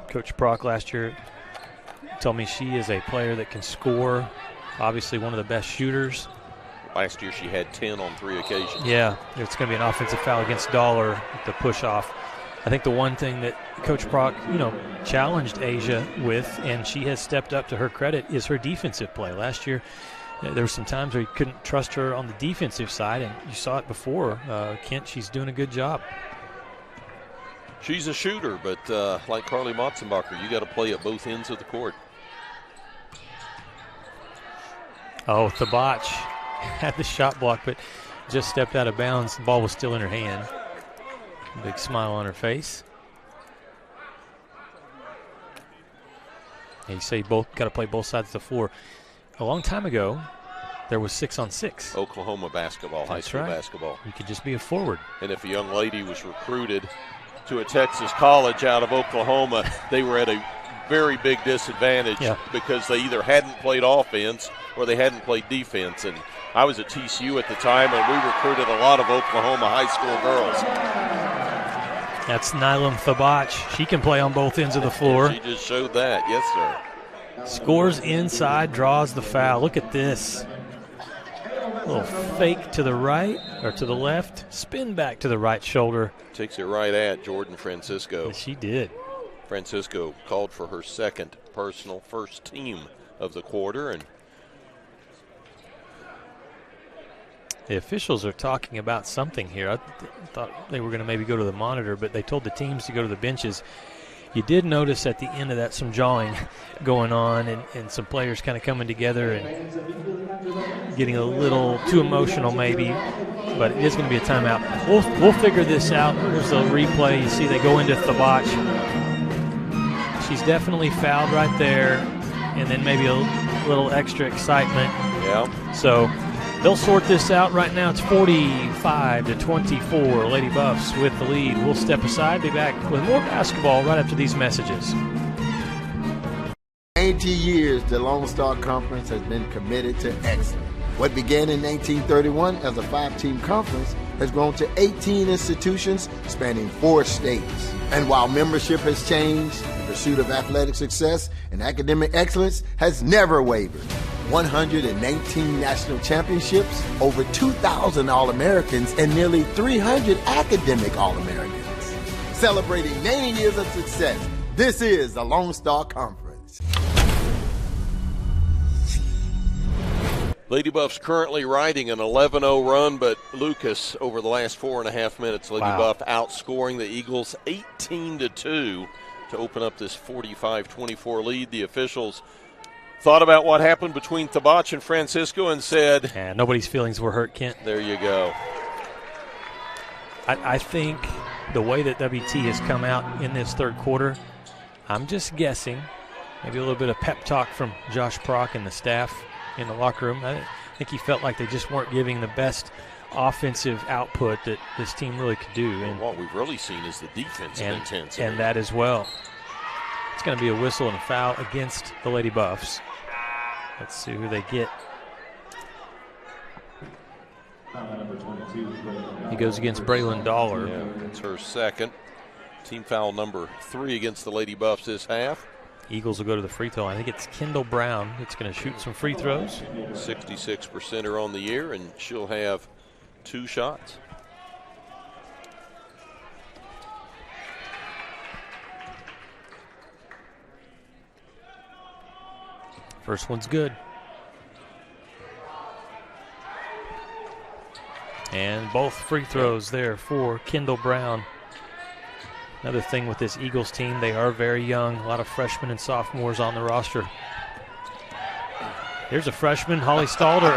Coach Prock last year told me she is a player that can score, obviously one of the best shooters. Last year she had 10 on 3 occasions. Yeah, it's going to be an offensive foul against Dollar with the push-off. I think the one thing that Coach Prock, challenged Asia with, and she has stepped up to her credit, is her defensive play. Last year, there were some times where you couldn't trust her on the defensive side, and you saw it before. Kent, she's doing a good job. She's a shooter, but like Carly Machenbacher, you got to play at both ends of the court. Oh, Thabach had the shot block, but just stepped out of bounds. The ball was still in her hand. Big smile on her face. And you say you both got to play both sides of the floor. A long time ago, there was 6-on-6. Oklahoma basketball, high school basketball. You could just be a forward. And if a young lady was recruited to a Texas college out of Oklahoma, they were at a very big disadvantage because they either hadn't played offense or they hadn't played defense. And I was at TCU at the time, and we recruited a lot of Oklahoma high school girls. That's Nylam Thabach. She can play on both ends of the floor. She just showed that. Yes, sir. Scores inside, draws the foul. Look at this. A little fake to the right, or to the left. Spin back to the right shoulder. Takes it right at Jordan Francisco. Yes, she did. Francisco called for her second personal, first team of the quarter. And the officials are talking about something here. I thought they were going to maybe go to the monitor, but they told the teams to go to the benches. You did notice at the end of that some jawing going on and some players kind of coming together and getting a little too emotional maybe, but it is going to be a timeout. We'll figure this out. There's a replay. You see they go into Thabach. She's definitely fouled right there, and then maybe a little extra excitement. Yeah. So they'll sort this out. Right now it's 45-24. Lady Buffs with the lead. We'll step aside, be back with more basketball right after these messages. 80 years, the Lone Star Conference has been committed to excellence. What began in 1931 as a 5-team conference has grown to 18 institutions spanning 4 states. And while membership has changed, the pursuit of athletic success and academic excellence has never wavered. 119 national championships, over 2,000 All-Americans, and nearly 300 academic All-Americans. Celebrating 90 years of success, this is the Lone Star Conference. Lady Buffs currently riding an 11-0 run, but Lucas, over the last 4.5 minutes, Lady Buff outscoring the Eagles 18-2 to open up this 45-24 lead. The officials thought about what happened between Thabach and Francisco and said, nobody's feelings were hurt, Kent. There you go. I think the way that WT has come out in this third quarter, I'm just guessing, maybe a little bit of pep talk from Josh Prock and the staff in the locker room. I think he felt like they just weren't giving the best offensive output that this team really could do. And what we've really seen is the defensive intensity. And that as well. It's going to be a whistle and a foul against the Lady Buffs. Let's see who they get. He goes against Braylon Dollar. Yeah, it's her second. Team foul number 3 against the Lady Buffs this half. Eagles will go to the free throw line. I think it's Kendall Brown that's going to shoot some free throws. 66% on the year, and she'll have 2 shots. First one's good. And both free throws there for Kendall Brown. Another thing with this Eagles team, they are very young. A lot of freshmen and sophomores on the roster. Here's a freshman, Holly Stalder.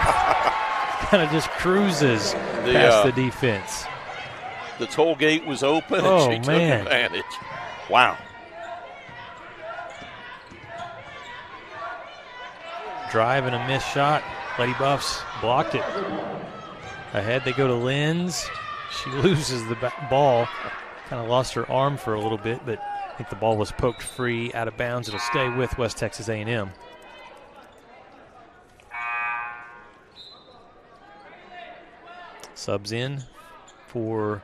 Kind of just cruises past the defense. The toll gate was open and she took advantage. Wow. Drive and a missed shot. Lady Buffs blocked it. Ahead they go to Lenz. She loses the ball. Kind of lost her arm for a little bit, but I think the ball was poked free out of bounds. It'll stay with West Texas A&M. Subs in for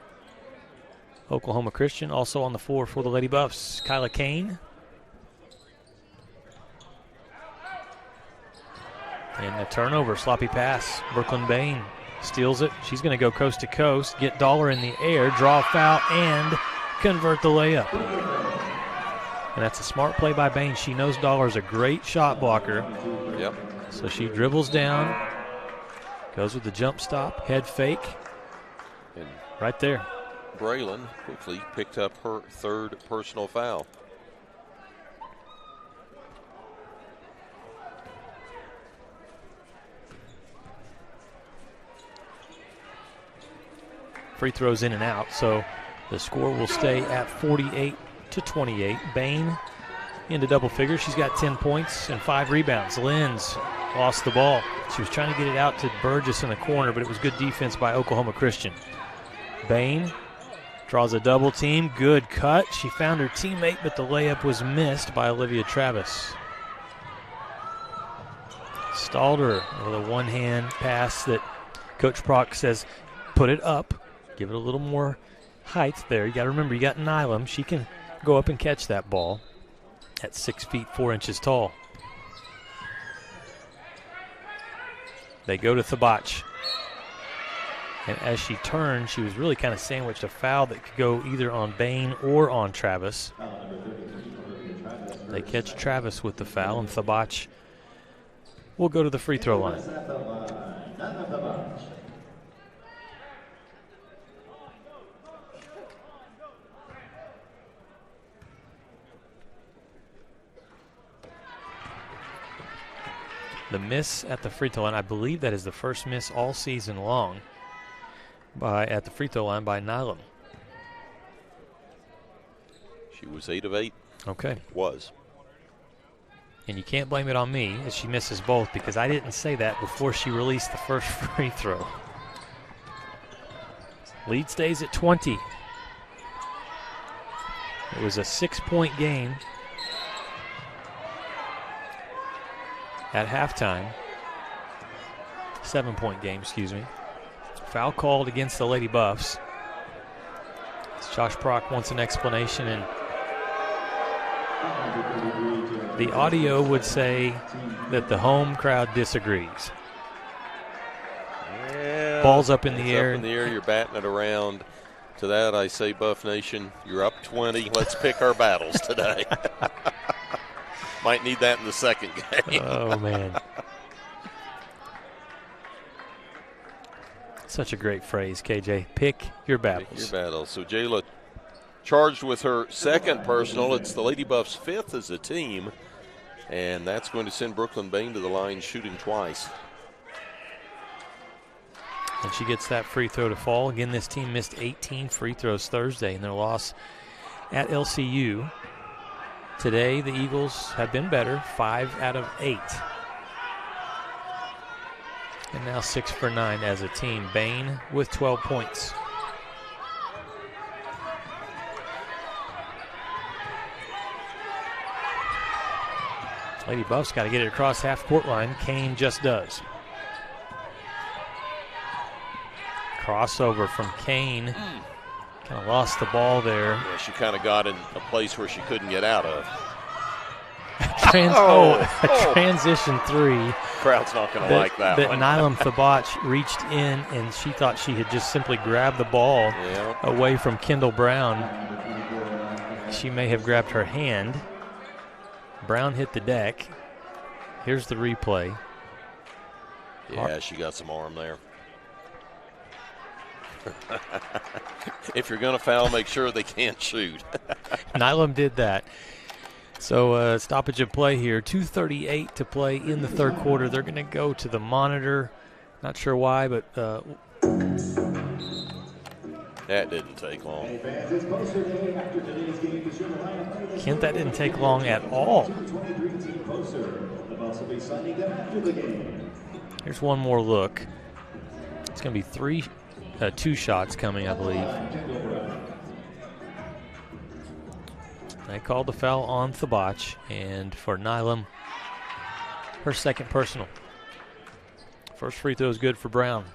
Oklahoma Christian. Also on the floor for the Lady Buffs, Kyla Kane. And the turnover, sloppy pass. Brooklyn Bain steals it. She's going to go coast to coast, get Dollar in the air, draw a foul, and convert the layup. And that's a smart play by Bain. She knows Dollar's a great shot blocker. Yep. So she dribbles down, goes with the jump stop, head fake, and right there. Braylon quickly picked up her 3rd personal foul. Free throws in and out, so the score will stay at 48-28. Bain into double figures. She's got 10 points and 5 rebounds. Lenz lost the ball. She was trying to get it out to Burgess in the corner, but it was good defense by Oklahoma Christian. Bain draws a double team. Good cut. She found her teammate, but the layup was missed by Olivia Travis. Stalder with a one-hand pass that Coach Prock says, put it up. Give it a little more height there. You got to remember, you got Nylam. She can go up and catch that ball at 6 feet 4 inches tall. They go to Thabach. And as she turned, she was really kind of sandwiched a foul that could go either on Bain or on Travis. They catch Travis with the foul, and Thabach will go to the free throw line. The miss at the free throw line, I believe that is the first miss all season long at the free throw line by Nylam. She was 8 of 8. Okay. Was. And you can't blame it on me as she misses both, because I didn't say that before she released the first free throw. Lead stays at 20. It was a 6-point game at halftime. 7-point game, excuse me. Foul called against the Lady Buffs. Josh Prock wants an explanation, and the audio would say that the home crowd disagrees. Yeah, ball's up in the air. Up in the air, you're batting it around. To that, I say, Buff Nation, you're up 20. Let's pick our battles today. Might need that in the second game. Oh, man. Such a great phrase, KJ. Pick your battles. Pick your battles. So Jayla charged with her second personal. It's the Lady Buffs' fifth as a team, and that's going to send Brooklyn Bain to the line shooting twice. And she gets that free throw to fall. Again, this team missed 18 free throws Thursday in their loss at LCU. Today, the Eagles have been better, 5 out of 8. And now 6 for 9 as a team. Bain with 12 points. Lady Buffs got to get it across half-court line. Kane just does. Crossover from Kane. Kind of lost the ball there. Yeah, she kind of got in a place where she couldn't get out of. Transition three. Crowd's not going to like that one. Nylam Thabach reached in, and she thought she had just simply grabbed the ball away from Kendall Brown. She may have grabbed her hand. Brown hit the deck. Here's the replay. Yeah, she got some arm there. If you're going to foul, make sure they can't shoot. Nylam did that. So stoppage of play here. 2:38 to play in the third quarter. They're going to go to the monitor. Not sure why, but that didn't take long. Kent, that didn't take long at all. Here's one more look. It's going to be two shots coming, I believe. They called the foul on Thabach, and for Nylam, her second personal. First free throw is good for Brown.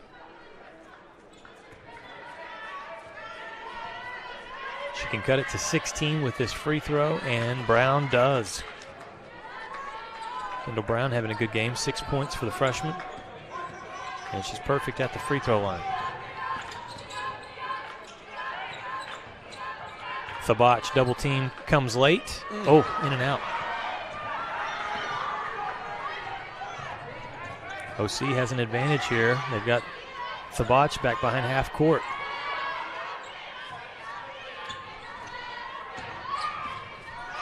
She can cut it to 16 with this free throw, and Brown does. Kendall Brown having a good game, 6 points for the freshman, and she's perfect at the free throw line. Thabach double team comes late. Oh, in and out. OC has an advantage here. They've got Thabach back behind half court.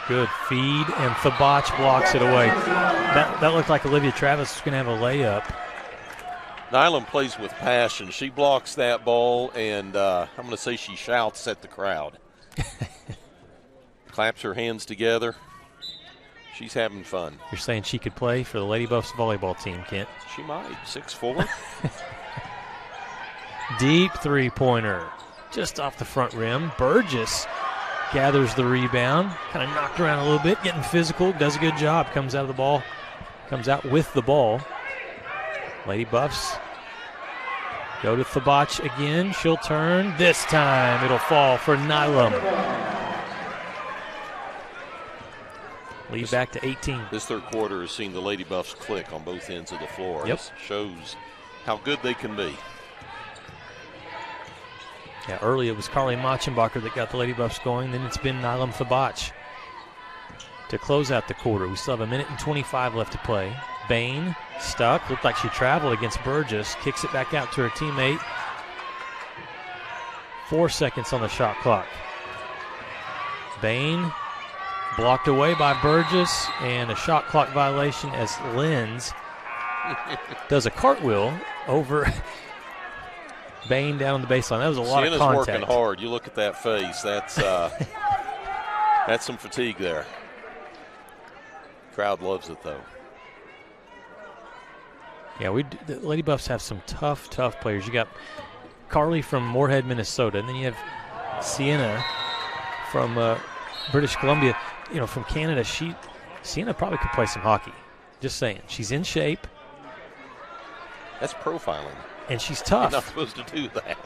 Good feed, and Thabach blocks it away. That looked like Olivia Travis was going to have a layup. Nylam plays with passion. She blocks that ball, and I'm going to say she shouts at the crowd. Claps her hands together. She's having fun. You're saying she could play for the Lady Buffs volleyball team, Kent? She might. 6'4". Deep three-pointer. Just off the front rim. Burgess gathers the rebound. Kind of knocked around a little bit, getting physical. Does a good job. Comes out with the ball. Lady Buffs go to Thabach again. She'll turn. This time it'll fall for Nylam. Lead back to 18. This third quarter has seen the Lady Buffs click on both ends of the floor. Yep. This shows how good they can be. Yeah, early it was Carly Machenbacher that got the Lady Buffs going. Then it's been Nylam Thabach to close out the quarter. We still have 1 minute and 25 left to play. Bain stuck. Looked like she traveled against Burgess. Kicks it back out to her teammate. 4 seconds on the shot clock. Bain blocked away by Burgess, and a shot clock violation as Lenz does a cartwheel over Bain down the baseline. That was a lot of contact. Working hard. You look at that face. That's that's some fatigue there. Crowd loves it, though. Yeah, the Lady Buffs have some tough players. You got Carly from Moorhead, Minnesota, and then you have Sienna from British Columbia. You know, from Canada. Sienna probably could play some hockey. Just saying. She's in shape. That's profiling. And she's tough. You're not supposed to do that.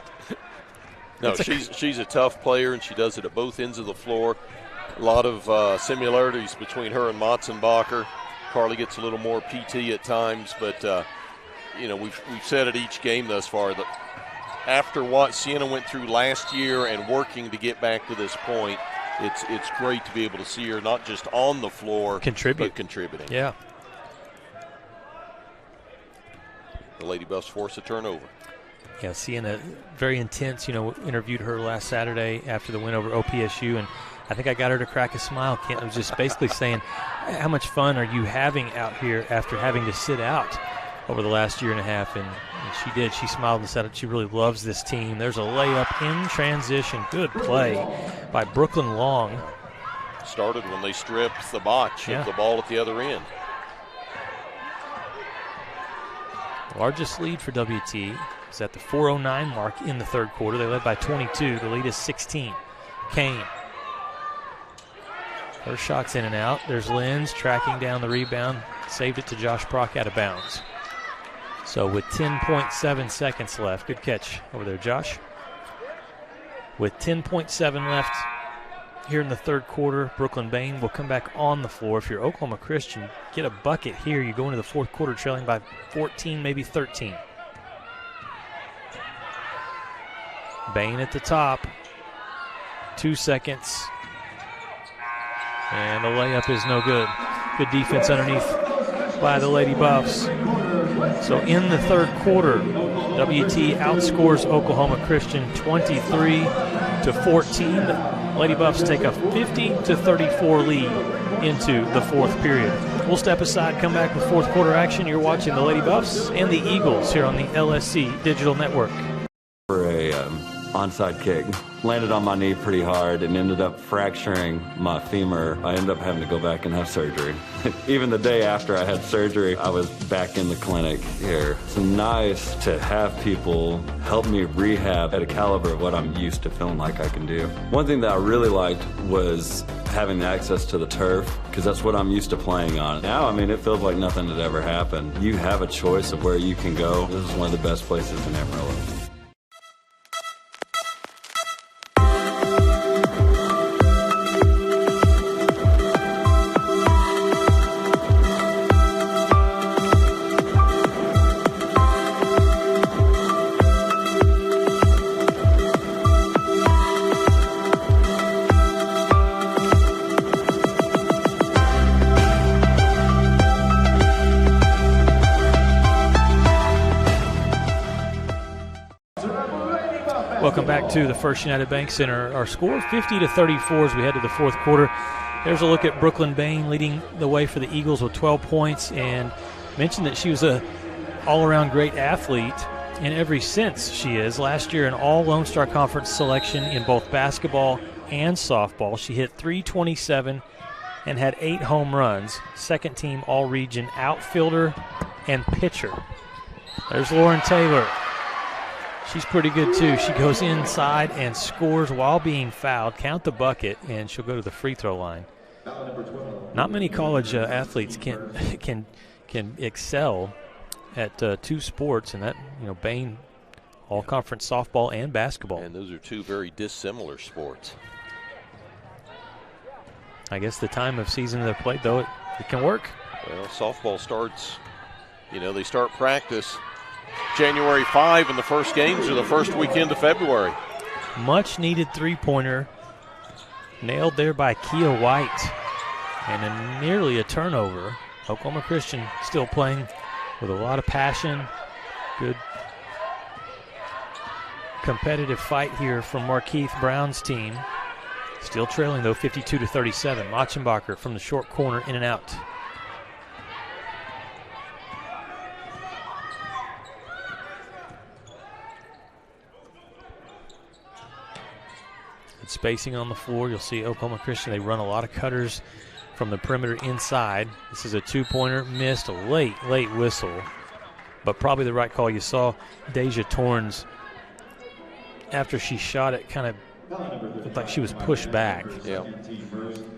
No, she's a tough player, and she does it at both ends of the floor. A lot of similarities between her and Machenbacher. Carly gets a little more PT at times, but we've said at each game thus far that after what Sienna went through last year and working to get back to this point, it's great to be able to see her not just on the floor, but contributing. Yeah. The Lady Buffs force a turnover. Yeah, Sienna, very intense. Interviewed her last Saturday after the win over OPSU, and I think I got her to crack a smile. Kent was just basically saying, how much fun are you having out here after having to sit out over the last year and a half? And she did. She smiled and said she really loves this team. There's a layup in transition. Good play by Brooklyn Long. Started when they stripped the botch of the ball at the other end. Largest lead for WT is at the 4:09 mark in the third quarter. They led by 22. The lead is 16. Kane. Her shot's in and out. There's Lenz tracking down the rebound. Saved it to Josh Prock out of bounds. So with 10.7 seconds left. Good catch over there, Josh. With 10.7 left here in the third quarter, Brooklyn Bain will come back on the floor. If you're Oklahoma Christian, get a bucket here. You go into the fourth quarter trailing by 14, maybe 13. Bain at the top. 2 seconds. And the layup is no good. Good defense underneath by the Lady Buffs. So in the third quarter, WT outscores Oklahoma Christian 23-14. Lady Buffs take a 50-34 lead into the fourth period. We'll step aside, come back with fourth quarter action. You're watching the Lady Buffs and the Eagles here on the LSC Digital Network. For a onside kick, landed on my knee pretty hard and ended up fracturing my femur. I ended up having to go back and have surgery. Even the day after I had surgery, I was back in the clinic here. It's nice to have people help me rehab at a caliber of what I'm used to feeling like I can do. One thing that I really liked was having access to the turf, because that's what I'm used to playing on. Now, it feels like nothing had ever happened. You have a choice of where you can go. This is one of the best places in Amarillo. Welcome back to the First United Bank Center. Our score 50-34 as we head to the fourth quarter. There's a look at Brooklyn Bain leading the way for the Eagles with 12 points, and mentioned that she was a all-around great athlete in every sense she is. Last year an all Lone Star Conference selection in both basketball and softball. She hit .327 and had 8 home runs. Second team all-region outfielder and pitcher. There's Lauren Taylor. She's pretty good, too. She goes inside and scores while being fouled. Count the bucket, and she'll go to the free throw line. Not many college athletes can excel at 2 sports, and that, Bain, all-conference softball and basketball. And those are 2 very dissimilar sports. I guess the time of season they've played, though, it can work. Well, softball starts, they start practice January 5, and the first games are the first weekend of February. Much needed three-pointer nailed there by Kia White, and nearly a turnover. Oklahoma Christian still playing with a lot of passion. Good competitive fight here from Markeith Brown's team. Still trailing, though, 52-37. Machenbacher from the short corner, in and out. Spacing on the floor. You'll see Oklahoma Christian, they run a lot of cutters from the perimeter inside. This is a 2-pointer, missed, a late whistle, but probably the right call. You saw Deja Torrens, after she shot it, kind of looked like she was pushed back. Yeah.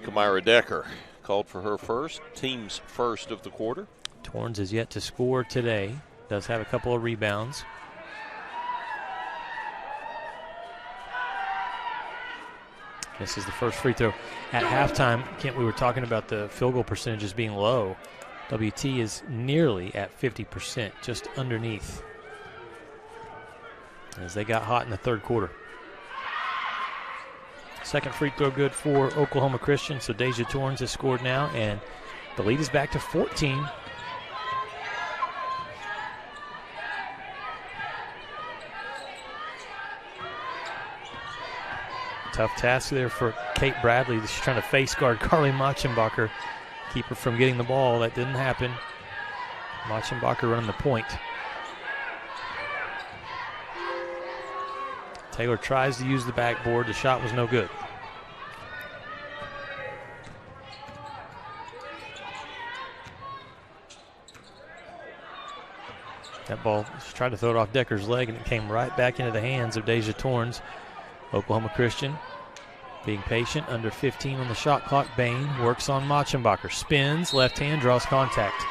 Kamira Decker called for her first, team's first of the quarter. Torrens is yet to score today, does have a couple of rebounds. This is the first free throw. At halftime, Kent, we were talking about the field goal percentages being low. WT is nearly at 50%, just underneath, as they got hot in the third quarter. Second free throw good for Oklahoma Christian, so Deja Torrens has scored now, and the lead is back to 14. Tough task there for Kate Bradley. She's trying to face guard Carly Machenbacher, keep her from getting the ball. That didn't happen. Machenbacher running the point. Taylor tries to use the backboard. The shot was no good. That ball, she tried to throw it off Decker's leg, and it came right back into the hands of Deja Torrens. Oklahoma Christian being patient, under 15 on the shot clock. Bain works on Machenbacher, spins, left hand, draws contact.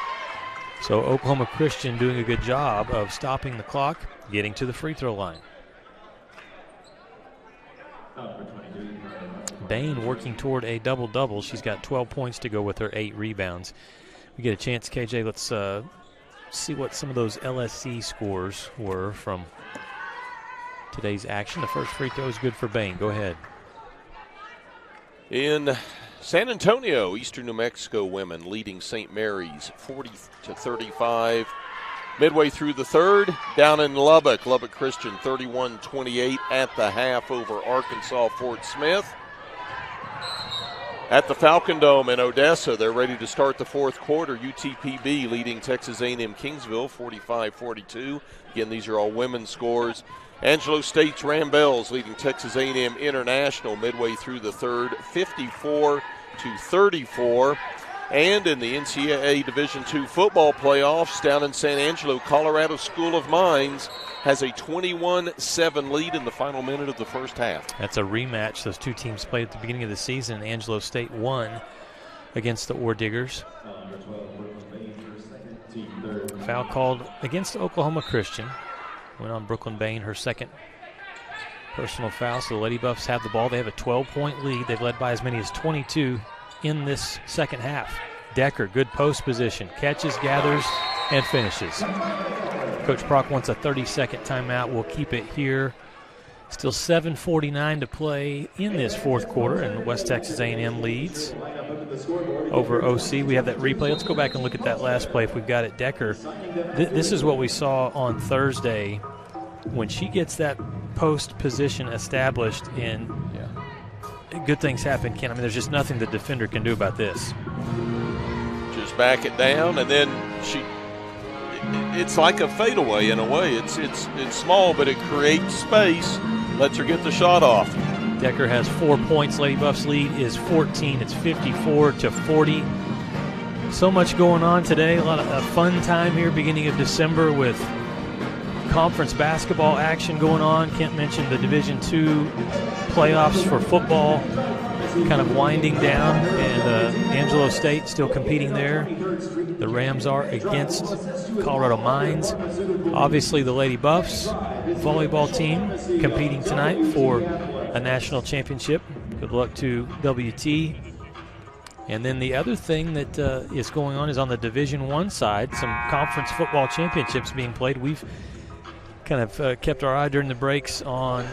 So Oklahoma Christian doing a good job of stopping the clock, getting to the free throw line. Bain working toward a double-double. She's got 12 points to go with her 8 rebounds. We get a chance, KJ, let's see what some of those LSC scores were from today's action. The first free throw is good for Bain. Go ahead. In San Antonio, Eastern New Mexico women leading St. Mary's 40-35. Midway through the third, down in Lubbock, Lubbock Christian 31-28 at the half over Arkansas Fort Smith. At the Falcon Dome in Odessa, they're ready to start the fourth quarter. UTPB leading Texas A&M Kingsville 45-42. Again, these are all women's scores. Angelo State's Rambells leading Texas A&M International midway through the third, 54-34. And in the NCAA Division II football playoffs down in San Angelo, Colorado School of Mines has a 21-7 lead in the final minute of the first half. That's a rematch. Those two teams played at the beginning of the season. Angelo State won against the Ore Diggers. Foul called against Oklahoma Christian. Went on Brooklyn Bain, her second personal foul. So the Lady Buffs have the ball. They have a 12-point lead. They've led by as many as 22 in this second half. Decker, good post position, catches, gathers, and finishes. Coach Prock wants a 30-second timeout. We'll keep it here. Still 7:49 to play in this fourth quarter, and West Texas A&M leads over OC. We have that replay. Let's go back and look at that last play if we've got it. Decker, this is what we saw on Thursday when she gets that post position established, and good things happen, Ken. I mean, there's just nothing the defender can do about this. Just back it down, and then it's like a fadeaway in a way. It's small, but it creates space, lets her get the shot off. Decker has 4 points. Lady Buffs lead is 14. It's 54-40. So much going on today. A lot of a fun time here, beginning of December, with conference basketball action going on. Can't mention the Division II playoffs for football kind of winding down, and Angelo State still competing there. The Rams are against Colorado Mines. Obviously, the Lady Buffs volleyball team competing tonight for a national championship. Good luck to WT. And then the other thing that is going on is on the Division I side, some conference football championships being played. We've kind of kept our eye during the breaks on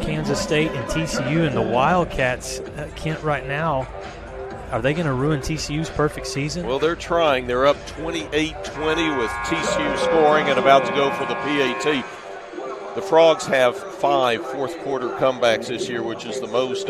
Kansas State and TCU, and the Wildcats, Kent, right now, are they going to ruin TCU's perfect season? Well, they're trying. They're up 28-20 with TCU scoring and about to go for the PAT. The Frogs have 5 fourth-quarter comebacks this year, which is the most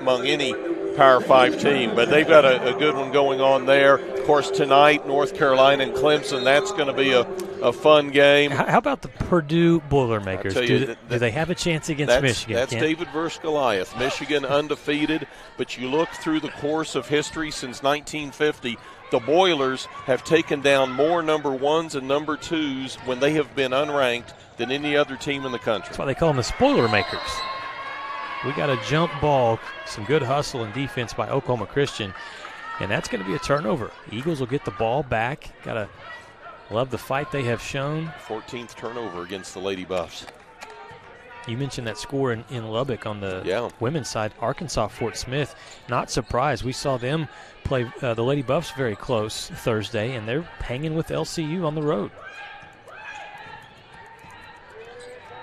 among any Power 5 team. But they've got a good one going on there. Of course, tonight, North Carolina and Clemson, that's going to be a fun game. How about the Purdue Boilermakers? Do they have a chance against Michigan? That's David versus Goliath. Michigan undefeated, but you look through the course of history since 1950, the Boilers have taken down more number 1s and number 2s when they have been unranked than any other team in the country. That's why they call them the Spoilermakers. We got a jump ball, some good hustle and defense by Oklahoma Christian, and that's going to be a turnover. Eagles will get the ball back. Got to love the fight they have shown. 14th turnover against the Lady Buffs. You mentioned that score in Lubbock on the women's side. Arkansas Fort Smith, not surprised. We saw them play the Lady Buffs very close Thursday, and they're hanging with LCU on the road.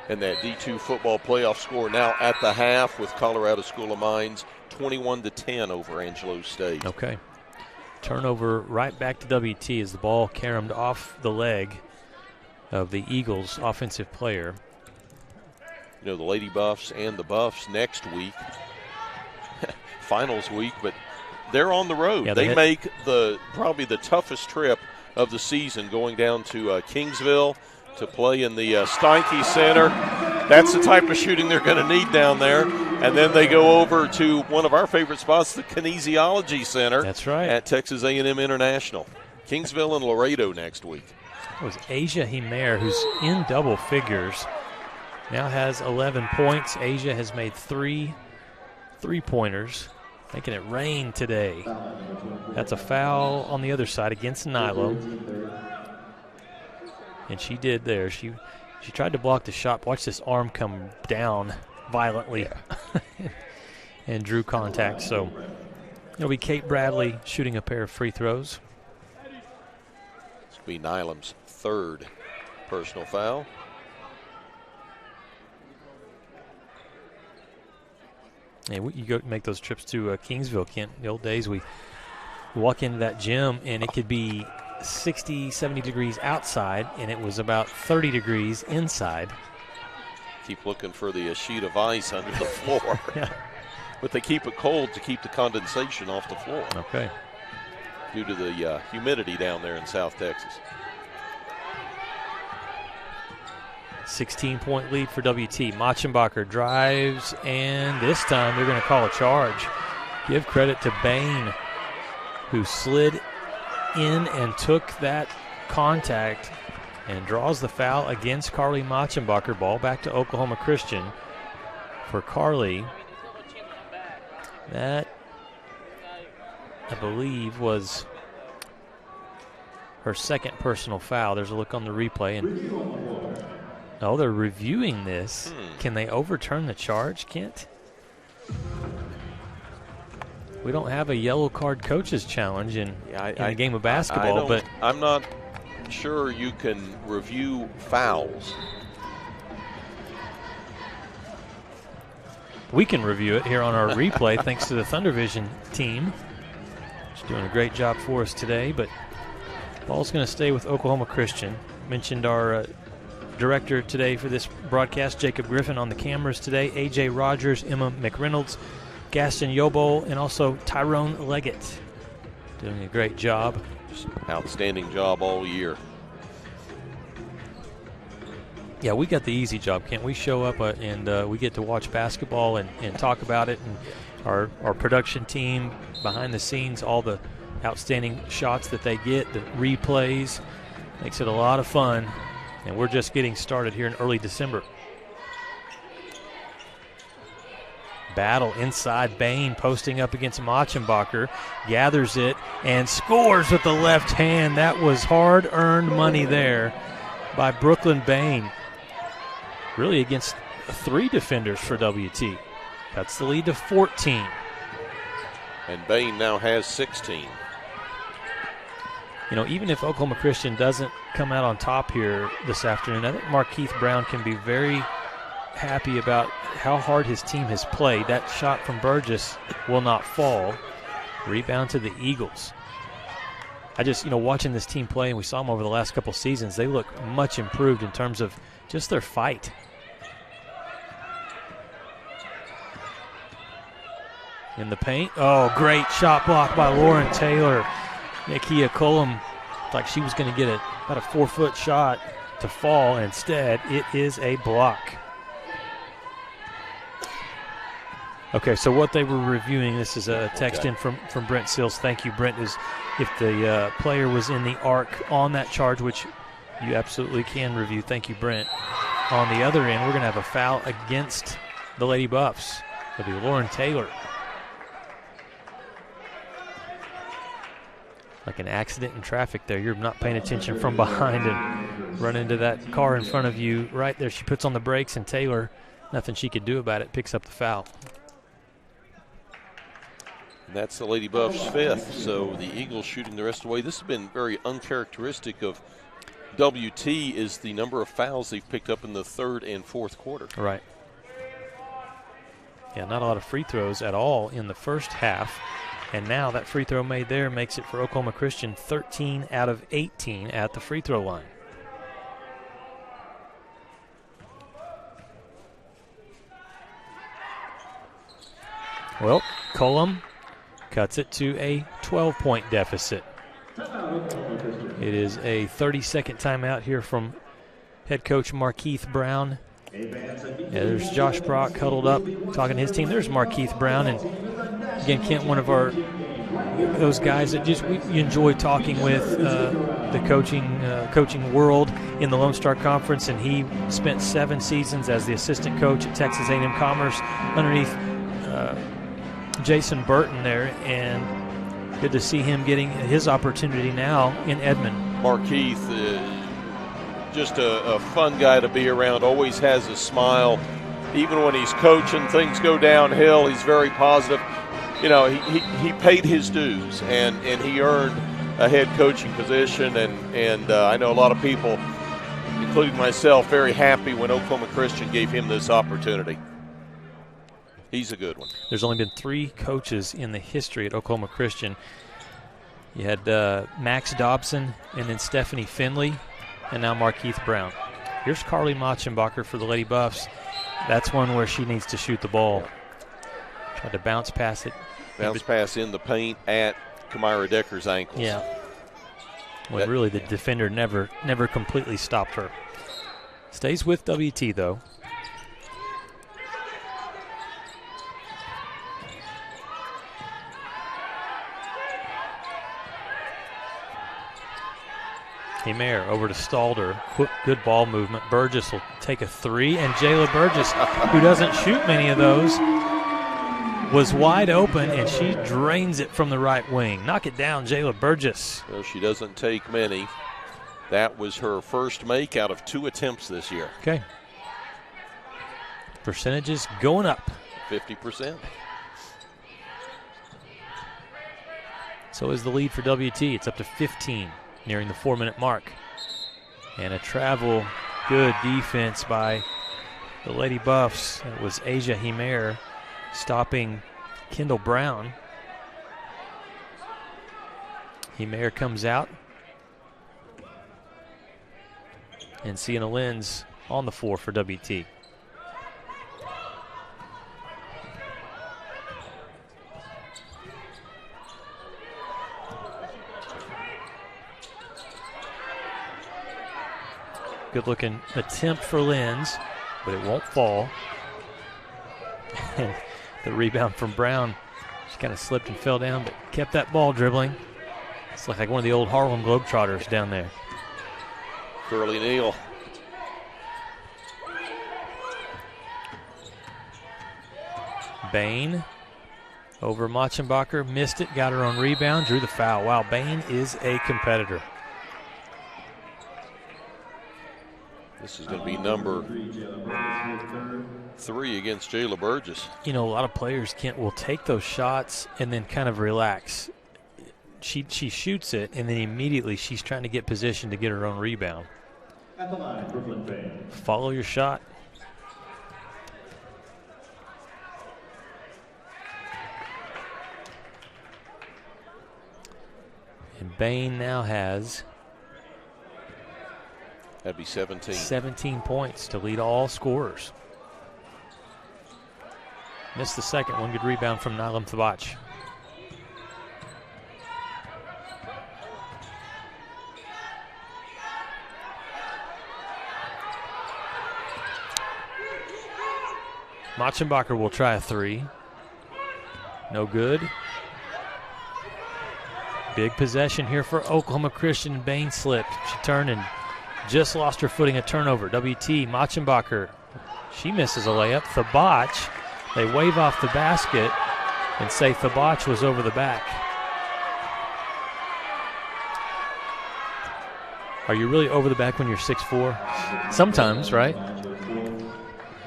And that D2 football playoff score now at the half with Colorado School of Mines, 21-10 over Angelo State. Okay. Turnover right back to WT as the ball caromed off the leg of the Eagles offensive player. the Lady Buffs and the Buffs next week, finals week, but they're on the road. Yeah, they make probably the toughest trip of the season, going down to Kingsville to play in the Steinke Center. That's the type of shooting they're going to need down there. And then they go over to one of our favorite spots, the Kinesiology Center. That's right. At Texas A&M International. Kingsville and Laredo next week. It was Asia Himer, who's in double figures, now has 11 points. Asia has made 3 3-pointers, making it rain today. That's a foul on the other side against Nilo. And she did there. She tried to block the shot. Watch this arm come down violently and drew contact. So it'll be Kate Bradley shooting a pair of free throws. This will be Nylam's 3rd personal foul. And you go make those trips to Kingsville, Kent. The old days, we walk into that gym, and it could be 60, 70 degrees outside, and it was about 30 degrees inside. Keep looking for the sheet of ice under the floor. Yeah. But they keep it cold to keep the condensation off the floor. Okay. Due to the humidity down there in South Texas. 16-point lead for WT. Machenbacher drives, and this time they're going to call a charge. Give credit to Bain, who slid in and took that contact and draws the foul against Carly Machenbacher. Ball back to Oklahoma Christian for Carly. That, I believe, was her 2nd personal foul. There's a look on the replay, and oh, they're reviewing this. Can they overturn the charge, Kent? We don't have a yellow card coaches challenge in the game of basketball, but I'm not sure you can review fouls. we can review it here on our replay thanks to the Thunder Vision team. She's doing a great job for us today, but ball's going to stay with Oklahoma Christian. Mentioned our director today for this broadcast, Jacob Griffin, on the cameras today, A.J. Rogers, Emma McReynolds, Gaston Yobol, and also Tyrone Leggett. Doing a great job. Just outstanding job all year. Yeah, we got the easy job, Kent. We show up and we get to watch basketball and talk about it. And our production team behind the scenes, all the outstanding shots that they get, the replays, makes it a lot of fun. And we're just getting started here in early December. Battle inside. Bain posting up against Machenbacher. Gathers it and scores with the left hand. That was hard-earned money there by Brooklyn Bain. Really against 3 defenders for WT. That's the lead to 14. And Bain now has 16. You know, even if Oklahoma Christian doesn't come out on top here this afternoon, I think Markeith Brown can be very happy about how hard his team has played. That shot from Burgess will not fall. Rebound to the Eagles. I just, watching this team play, and we saw them over the last couple seasons, they look much improved in terms of just their fight. In the paint. Oh, great shot block by Lauren Taylor. Nakia Cullum, like she was going to get about a 4-foot shot to fall. Instead, it is a block. Okay, so what they were reviewing, this is a text in from Brent Sills. Thank you, Brent, is if the player was in the arc on that charge, which you absolutely can review. Thank you, Brent. On the other end, we're going to have a foul against the Lady Buffs. It'll be Lauren Taylor. Like an accident in traffic there. You're not paying attention from behind and run into that car in front of you right there. She puts on the brakes, and Taylor, nothing she could do about it, picks up the foul. And that's the Lady Buffs' 5th, so the Eagles shooting the rest away. This has been very uncharacteristic of WT, is the number of fouls they've picked up in the 3rd and 4th quarter. Right. Yeah, not a lot of free throws at all in the first half. And now that free throw made there makes it for Oklahoma Christian 13 out of 18 at the free throw line. Well, Cullum cuts it to a 12-point deficit. It is a 30-second timeout here from head coach Markeith Brown. There's Josh Brock huddled up talking to his team. There's Markeith Brown, and again, Kent, one of those guys that just we enjoy talking with, the coaching world in the Lone Star Conference, and he spent 7 seasons as the assistant coach at Texas A&M Commerce underneath Jason Burton there, and good to see him getting his opportunity now in Edmond. Markeith, just a fun guy to be around, always has a smile. Even when he's coaching, things go downhill, he's very positive. You know, he paid his dues, and he earned a head coaching position, and I know a lot of people, including myself, very happy when Oklahoma Christian gave him this opportunity. He's a good one. There's only been 3 coaches in the history at Oklahoma Christian. You had Max Dobson, and then Stephanie Finley, and now Markeith Brown. Here's Carly Machenbacher for the Lady Buffs. That's one where she needs to shoot the ball. Tried to bounce pass it. Bounce pass in the paint at Kamira Decker's ankles. Yeah. Well, really, the defender never completely stopped her. Stays with WT, though. Himer over to Stalder. Good ball movement. Burgess will take a 3, and Jayla Burgess, who doesn't shoot many of those, was wide open, and she drains it from the right wing. Knock it down, Jayla Burgess. Well, she doesn't take many. That was her first make out of 2 attempts this year. Okay. Percentages going up. 50%. So is the lead for WT. It's up to 15. Nearing the 4-minute mark. And a travel, good defense by the Lady Buffs. It was Asia Himer stopping Kendall Brown. Himer comes out. And Sienna Lenz on the floor for WT. Good-looking attempt for Lenz, but it won't fall. And the rebound from Brown, she kind of slipped and fell down, but kept that ball dribbling. It's like one of the old Harlem Globetrotters down there. Curly Neal. Bain over Machenbacher, missed it, got her own rebound, drew the foul. Wow, Bain is a competitor. This is going to be number 3 against Jayla Burgess. You know, a lot of players will take those shots and then kind of relax. She shoots it, and then immediately she's trying to get position to get her own rebound. At the line, Brooklyn Bain. Follow your shot. And Bain now has... That'd be 17. 17 points to lead all scorers. Missed the second one. Good rebound from Nylam Thabach. Machenbacher will try a 3. No good. Big possession here for Oklahoma Christian. Bain slipped. She turned and just lost her footing, a turnover. WT, Machenbacher, she misses a layup. Thabach, they wave off the basket and say Thabach was over the back. Are you really over the back when you're 6'4"? Sometimes, right?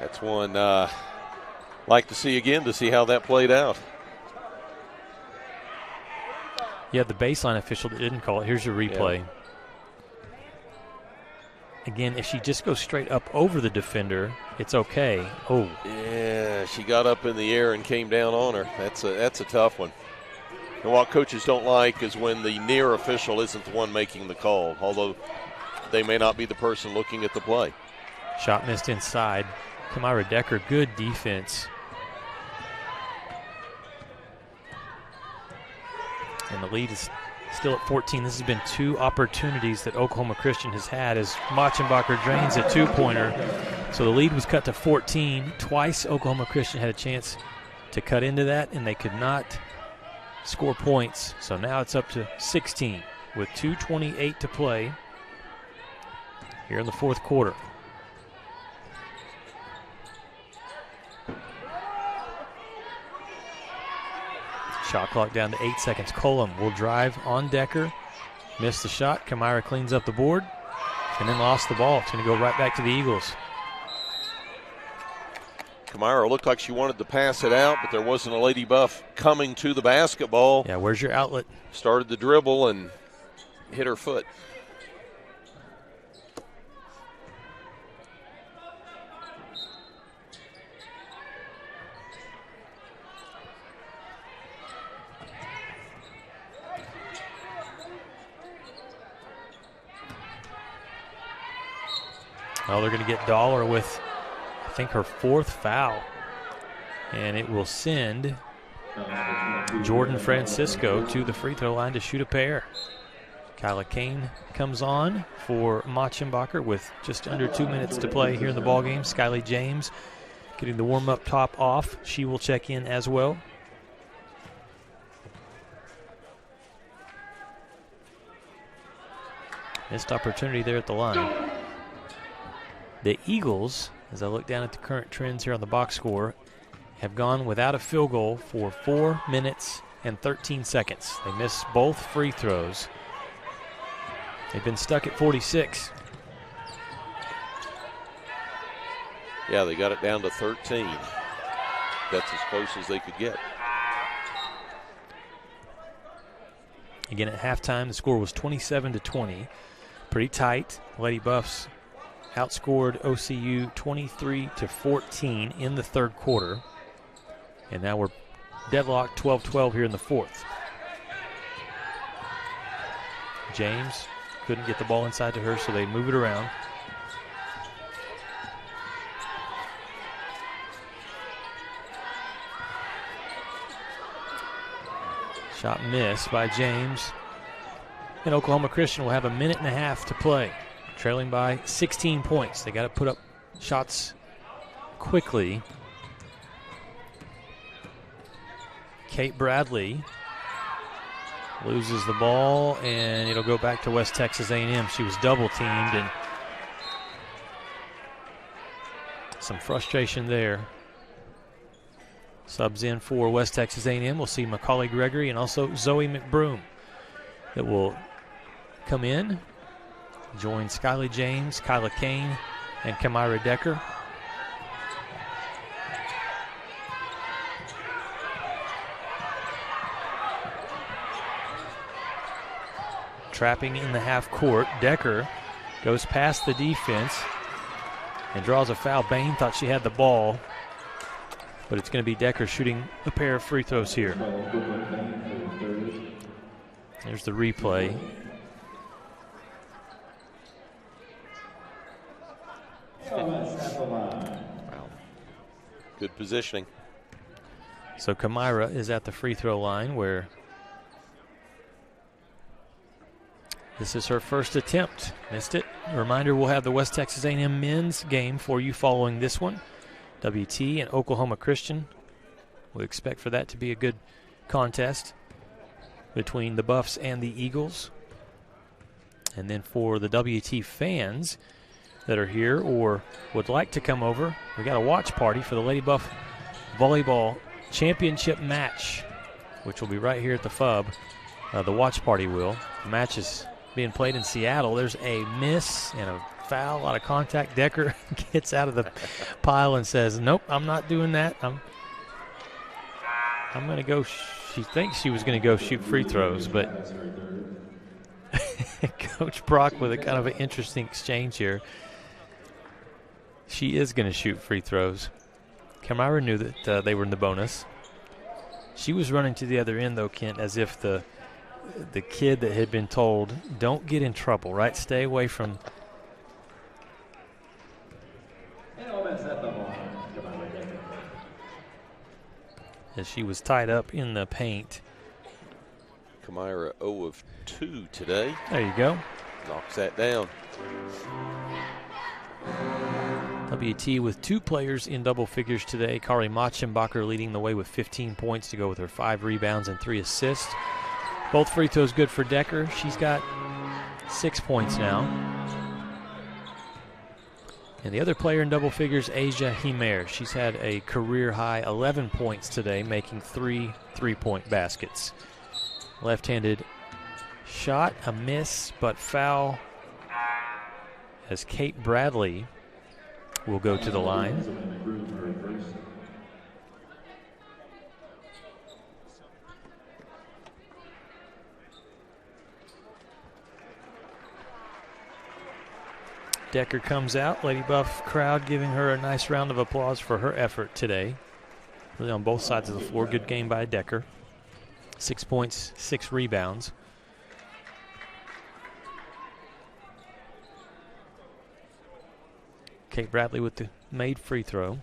That's one like to see again to see how that played out. Yeah, the baseline official didn't call it. Here's your replay. Yeah. Again, if she just goes straight up over the defender, it's okay. Oh. Yeah, she got up in the air and came down on her. That's a tough one. And what coaches don't like is when the near official isn't the one making the call, although they may not be the person looking at the play. Shot missed inside. Kamira Decker, good defense. And the lead is still at 14. This has been 2 opportunities that Oklahoma Christian has had as Mochenbacher drains a 2-pointer. So the lead was cut to 14. Twice Oklahoma Christian had a chance to cut into that, and they could not score points. So now it's up to 16 with 2:28 to play here in the fourth quarter. Shot clock down to 8 seconds. Cullum will drive on Decker. Missed the shot. Kamira cleans up the board and then lost the ball. It's going to go right back to the Eagles. Kamira looked like she wanted to pass it out, but there wasn't a Lady Buff coming to the basketball. Yeah, where's your outlet? Started the dribble and hit her foot. Well, they're going to get Dollar with, I think, her 4th foul. And it will send Jordan Francisco to the free throw line to shoot a pair. Kyla Kane comes on for Mochenbacher with just under 2 minutes to play here in the ballgame. Skylie James getting the warm-up top off. She will check in as well. Missed opportunity there at the line. The Eagles, as I look down at the current trends here on the box score, have gone without a field goal for 4 minutes and 13 seconds. They missed both free throws. They've been stuck at 46. Yeah, they got it down to 13. That's as close as they could get. Again, at halftime, the score was 27-20. Pretty tight. Lady Buffs outscored OCU 23-14 in the third quarter. And now we're deadlocked 12-12 here in the fourth. James couldn't get the ball inside to her, so they move it around. Shot missed by James. And Oklahoma Christian will have a minute and a half to play, trailing by 16 points. They got to put up shots quickly. Kate Bradley loses the ball, and it'll go back to West Texas A&M. She was double-teamed, and some frustration there. Subs in for West Texas A&M. We'll see Macaulay Gregory and also Zoe McBroom that will come in, join Skylie James, Kyla Kane, and Kamira Decker. Trapping in the half court. Decker goes past the defense and draws a foul. Bain thought she had the ball, but it's going to be Decker shooting a pair of free throws here. There's the replay. Wow. Good positioning. So Kamira is at the free throw line, where this is her first attempt. Missed it. A reminder, we'll have the West Texas A&M men's game for you following this one. WT and Oklahoma Christian. We expect for that to be a good contest between the Buffs and the Eagles. And then for the WT fans that are here or would like to come over, we got a watch party for the Lady Buff Volleyball Championship match, which will be right here at the FUB. The watch party will. The match is being played in Seattle. There's a miss and a foul, a lot of contact. Decker gets out of the pile and says, nope, I'm not doing that. I'm going to go. She thinks she was going to go shoot free throws, but Coach Brock with a kind of an interesting exchange here. She is going to shoot free throws. Kamira knew that they were in the bonus. She was running to the other end, though, Kent, as if the kid that had been told, don't get in trouble, right? Stay away from. As she was tied up in the paint. Kamira 0 of 2 today. There you go. Knocks that down. WT with 2 players in double figures today. Kari Machenbacher leading the way with 15 points to go with her 5 rebounds and 3 assists. Both free throws good for Decker. She's got 6 points now. And the other player in double figures, Asia Himer. She's had a career-high 11 points today, making 3 3-point baskets. Left-handed shot, a miss, but foul as Kate Bradley will go to the line. Decker comes out. Lady Buff crowd giving her a nice round of applause for her effort today. Really on both sides of the floor. Good game by Decker. 6 points, 6 rebounds. Kate Bradley with the made free throw.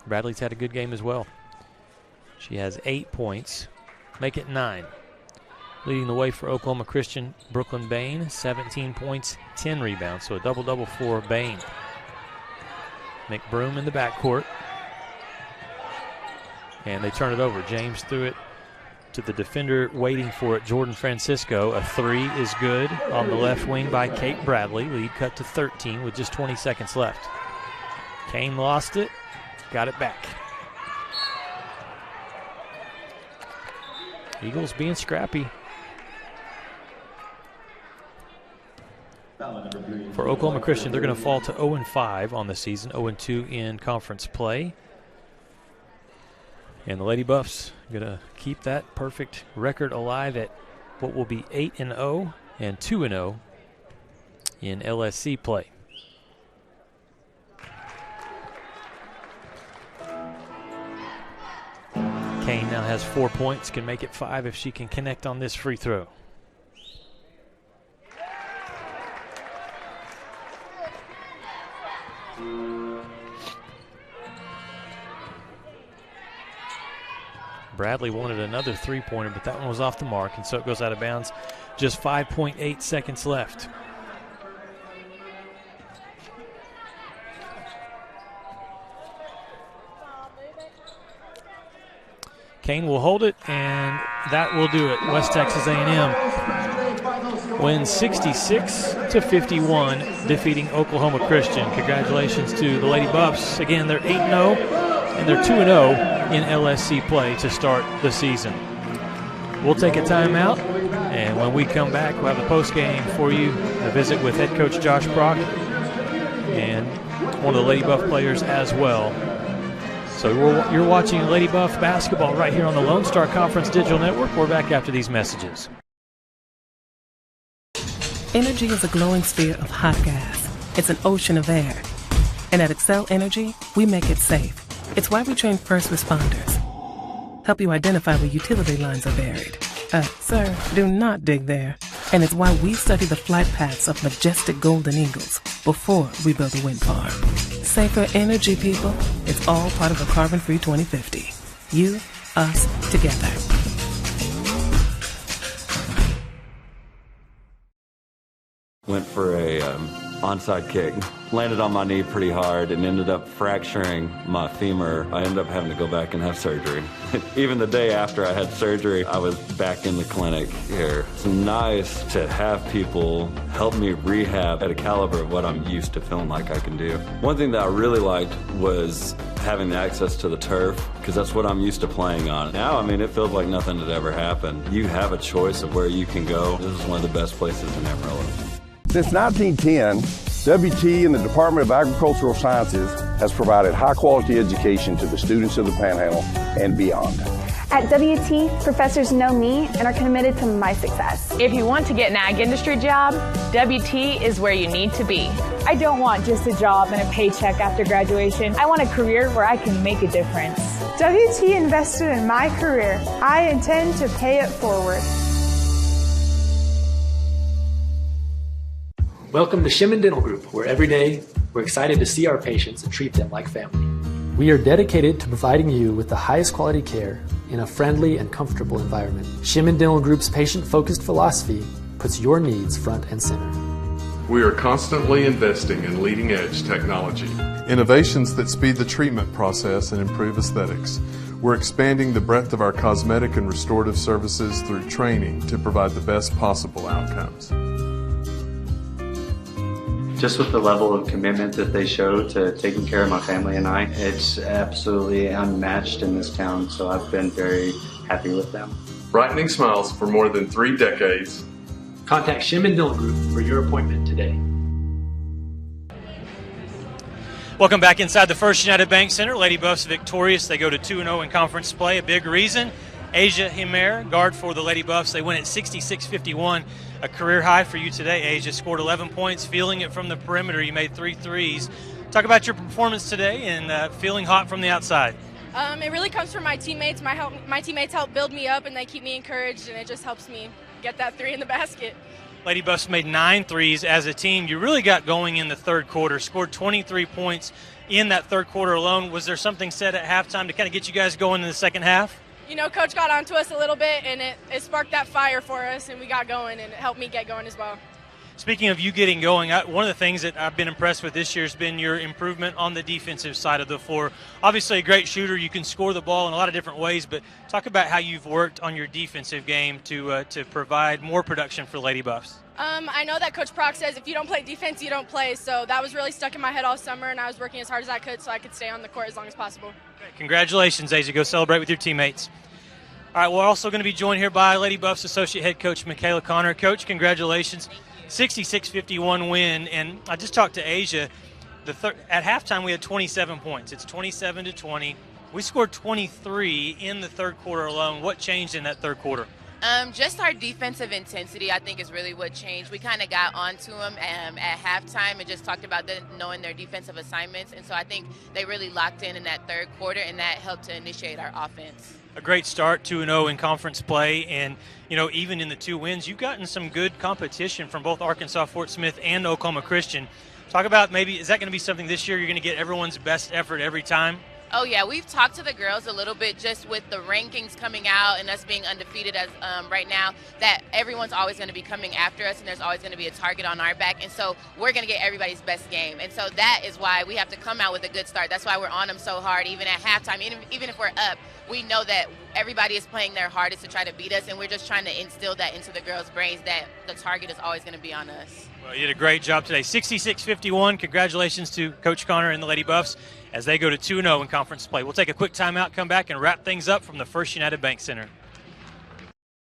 Bradley's had a good game as well. She has 8 points. Make it 9. Leading the way for Oklahoma Christian, Brooklyn Bain, 17 points, 10 rebounds. So a double-double for Bain. McBroom in the backcourt. And they turn it over. James threw it to the defender waiting for it, Jordan Francisco. A 3 is good on the left wing by Kate Bradley. Lead cut to 13 with just 20 seconds left. Kane lost it, got it back. Eagles being scrappy. For Oklahoma Christian, they're going to fall to 0-5 on the season, 0-2 in conference play. And the Lady Buffs going to keep that perfect record alive at what will be 8-0 and 2-0 in LSC play. Kane now has 4 points, can make it 5 if she can connect on this free throw. Bradley wanted another three-pointer, but that one was off the mark, and so it goes out of bounds. Just 5.8 seconds left. Kane will hold it, and that will do it. West Texas A&M wins 66-51, defeating Oklahoma Christian. Congratulations to the Lady Buffs. Again, they're 8-0, and they're 2-0 in LSC play to start the season. We'll take a timeout, and when we come back, we'll have the post-game for you, a visit with head coach Josh Brock and one of the Lady Buff players as well. So you're watching Lady Buff basketball right here on the Lone Star Conference Digital Network. We're back after these messages. Energy is a glowing sphere of hot gas. It's an ocean of air. And at Excel Energy, we make it safe. It's why we train first responders. Help you identify where utility lines are buried. Sir, do not dig there. And it's why we study the flight paths of majestic golden eagles before we build a wind farm. Safer energy, people. It's all part of a carbon-free 2050. You, us, together. Went for a onside kick. Landed on my knee pretty hard and ended up fracturing my femur. I ended up having to go back and have surgery. Even the day after I had surgery, I was back in the clinic here. It's nice to have people help me rehab at a caliber of what I'm used to feeling like I can do. One thing that I really liked was having the access to the turf, because that's what I'm used to playing on. Now, I mean, it feels like nothing had ever happened. You have a choice of where you can go. This is one of the best places in Amarillo. Since 1910, WT and the Department of Agricultural Sciences has provided high-quality education to the students of the Panhandle and beyond. At WT, professors know me and are committed to my success. If you want to get an ag industry job, WT is where you need to be. I don't want just a job and a paycheck after graduation. I want a career where I can make a difference. WT invested in my career. I intend to pay it forward. Welcome to Shimon Dental Group, where every day we're excited to see our patients and treat them like family. We are dedicated to providing you with the highest quality care in a friendly and comfortable environment. Shim and Dillon Group's patient-focused philosophy puts your needs front and center. We are constantly investing in leading-edge technology. Innovations that speed the treatment process and improve aesthetics. We're expanding the breadth of our cosmetic and restorative services through training to provide the best possible outcomes. Just with the level of commitment that they show to taking care of my family and I, it's absolutely unmatched in this town, so I've been very happy with them. Brightening smiles for more than 3 decades. Contact Shim and Dillon Group for your appointment today. Welcome back inside the First United Bank Center. Lady Buffs victorious. They go to 2-0 in conference play. A big reason, Asia Himer, guard for the Lady Buffs. They win at 66-51. A career high for you today, Asia. Scored 11 points, feeling it from the perimeter. You made 3 threes. Talk about your performance today and feeling hot from the outside. It really comes from my teammates. My teammates help build me up, and they keep me encouraged, and it just helps me get that 3 in the basket. Lady Buffs made 9 threes as a team. You really got going in the third quarter, scored 23 points in that third quarter alone. Was there something said at halftime to kind of get you guys going in the second half? You know, Coach got onto us a little bit, and it sparked that fire for us, and we got going, and it helped me get going as well. Speaking of you getting going, one of the things that I've been impressed with this year has been your improvement on the defensive side of the floor. Obviously a great shooter. You can score the ball in a lot of different ways, but talk about how you've worked on your defensive game to provide more production for Lady Buffs. I know that Coach Prock says if you don't play defense, you don't play, so that was really stuck in my head all summer, and I was working as hard as I could so I could stay on the court as long as possible. Okay, congratulations, Asia. Go celebrate with your teammates. All right, we're also going to be joined here by Lady Buffs Associate Head Coach Michaela Connor. Coach, congratulations. 66-51 win, and I just talked to Asia. At halftime, we had 27 points. It's 27-20. We scored 23 in the third quarter alone. What changed in that third quarter? Just our defensive intensity, I think, is really what changed. We kind of got onto them at halftime and just talked about them knowing their defensive assignments, and so I think they really locked in that third quarter, and that helped to initiate our offense. A great start, 2-0 in conference play, and even in the 2 wins, you've gotten some good competition from both Arkansas Fort Smith and Oklahoma Christian. Talk about maybe, is that going to be something this year you're going to get everyone's best effort every time? Oh, yeah. We've talked to the girls a little bit just with the rankings coming out and us being undefeated as right now, that everyone's always going to be coming after us and there's always going to be a target on our back. And so we're going to get everybody's best game. And so that is why we have to come out with a good start. That's why we're on them so hard, even at halftime. Even if we're up, we know that everybody is playing their hardest to try to beat us, and we're just trying to instill that into the girls' brains that the target is always going to be on us. Well, you did a great job today. 66-51. Congratulations to Coach Connor and the Lady Buffs as they go to 2-0 in conference play. We'll take a quick timeout, come back, and wrap things up from the First United Bank Center.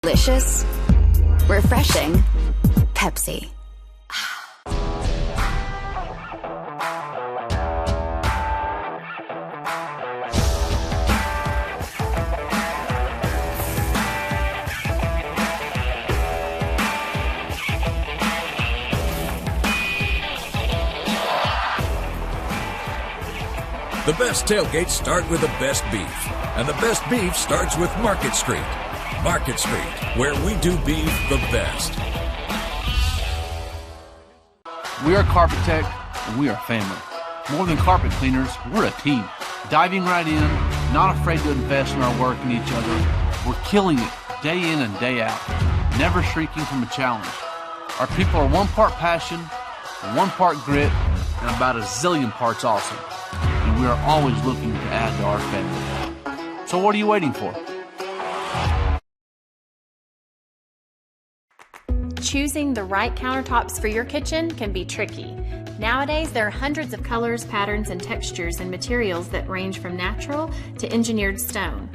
Delicious, refreshing, Pepsi. The best tailgates start with the best beef, and the best beef starts with Market Street. Market Street, where we do beef the best. We are Carpet Tech, and we are family. More than carpet cleaners, we're a team. Diving right in, not afraid to invest in our work and each other. We're killing it day in and day out, never shrinking from a challenge. Our people are 1 part passion, 1 part grit, and about a zillion parts awesome. And we are always looking to add to our family. So what are you waiting for? Choosing the right countertops for your kitchen can be tricky. Nowadays, there are hundreds of colors, patterns, and textures and materials that range from natural to engineered stone.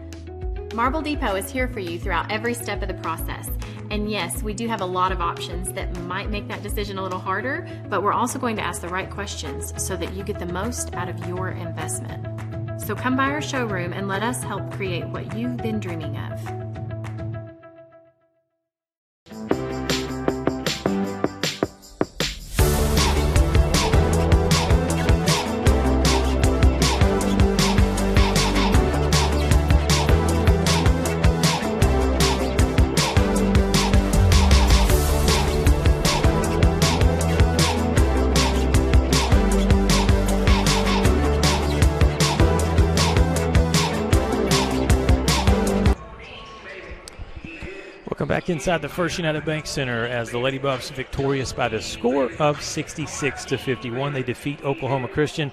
Marble Depot is here for you throughout every step of the process. And yes, we do have a lot of options that might make that decision a little harder, but we're also going to ask the right questions so that you get the most out of your investment. So come by our showroom and let us help create what you've been dreaming of. back inside the First United Bank Center as the Lady Buffs victorious by the score of 66-51. They defeat Oklahoma Christian.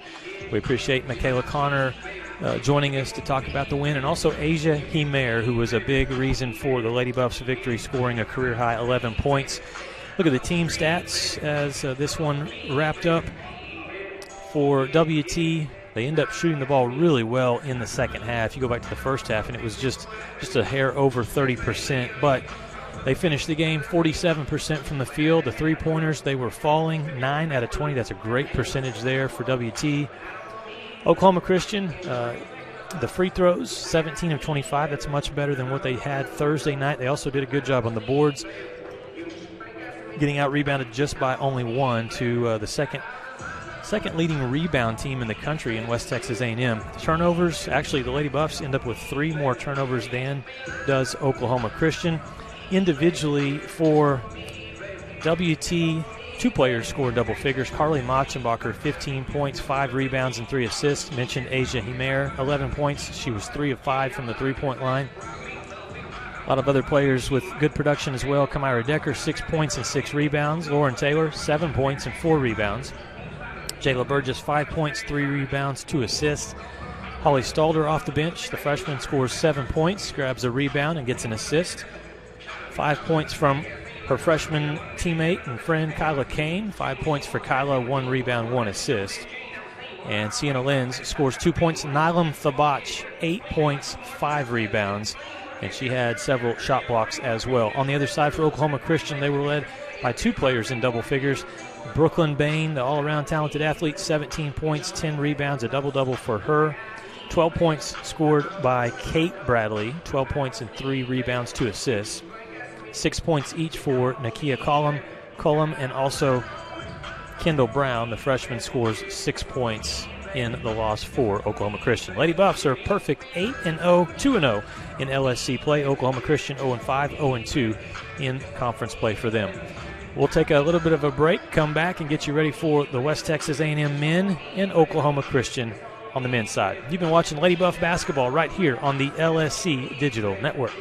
We appreciate Michaela Connor joining us to talk about the win, and also Asia Himer, who was a big reason for the Lady Buffs victory, scoring a career-high 11 points. Look at the team stats as this one wrapped up. For WT, they end up shooting the ball really well in the second half. You go back to the first half, and it was just a hair over 30%. But they finished the game 47% from the field. The three-pointers, they were falling 9 out of 20. That's a great percentage there for WT. Oklahoma Christian, the free throws, 17 of 25. That's much better than what they had Thursday night. They also did a good job on the boards, getting out-rebounded just by only one to the second leading rebound team in the country in West Texas A&M. Turnovers, actually the Lady Buffs end up with 3 more turnovers than does Oklahoma Christian. Individually for WT, 2 players scored double figures. Carly Machenbacher, 15 points, 5 rebounds, and 3 assists. Mentioned Asia Himer, 11 points. She was 3 of 5 from the three-point line. A lot of other players with good production as well. Kamira Decker, 6 points and 6 rebounds. Lauren Taylor, 7 points and 4 rebounds. Jayla Burgess, 5 points, 3 rebounds, 2 assists. Holly Stalder off the bench. The freshman scores 7 points, grabs a rebound, and gets an assist. 5 points from her freshman teammate and friend Kyla Kane. 5 points for Kyla, 1 rebound, 1 assist. And Sienna Lenz scores 2 points. Nylam Thabach, 8 points, 5 rebounds. And she had several shot blocks as well. On the other side for Oklahoma Christian, they were led by 2 players in double figures. Brooklyn Bain, the all-around talented athlete, 17 points, 10 rebounds, a double-double for her. 12 points scored by Kate Bradley, 12 points and 3 rebounds, 2 assists. 6 points each for Nakia Cullum, and also Kendall Brown, the freshman, scores 6 points in the loss for Oklahoma Christian. Lady Buffs are perfect 8-0, 2-0 in LSC play. Oklahoma Christian 0-5, 0-2 in conference play for them. We'll take a little bit of a break, come back, and get you ready for the West Texas A&M men and Oklahoma Christian on the men's side. You've been watching Lady Buff basketball right here on the LSC Digital Network.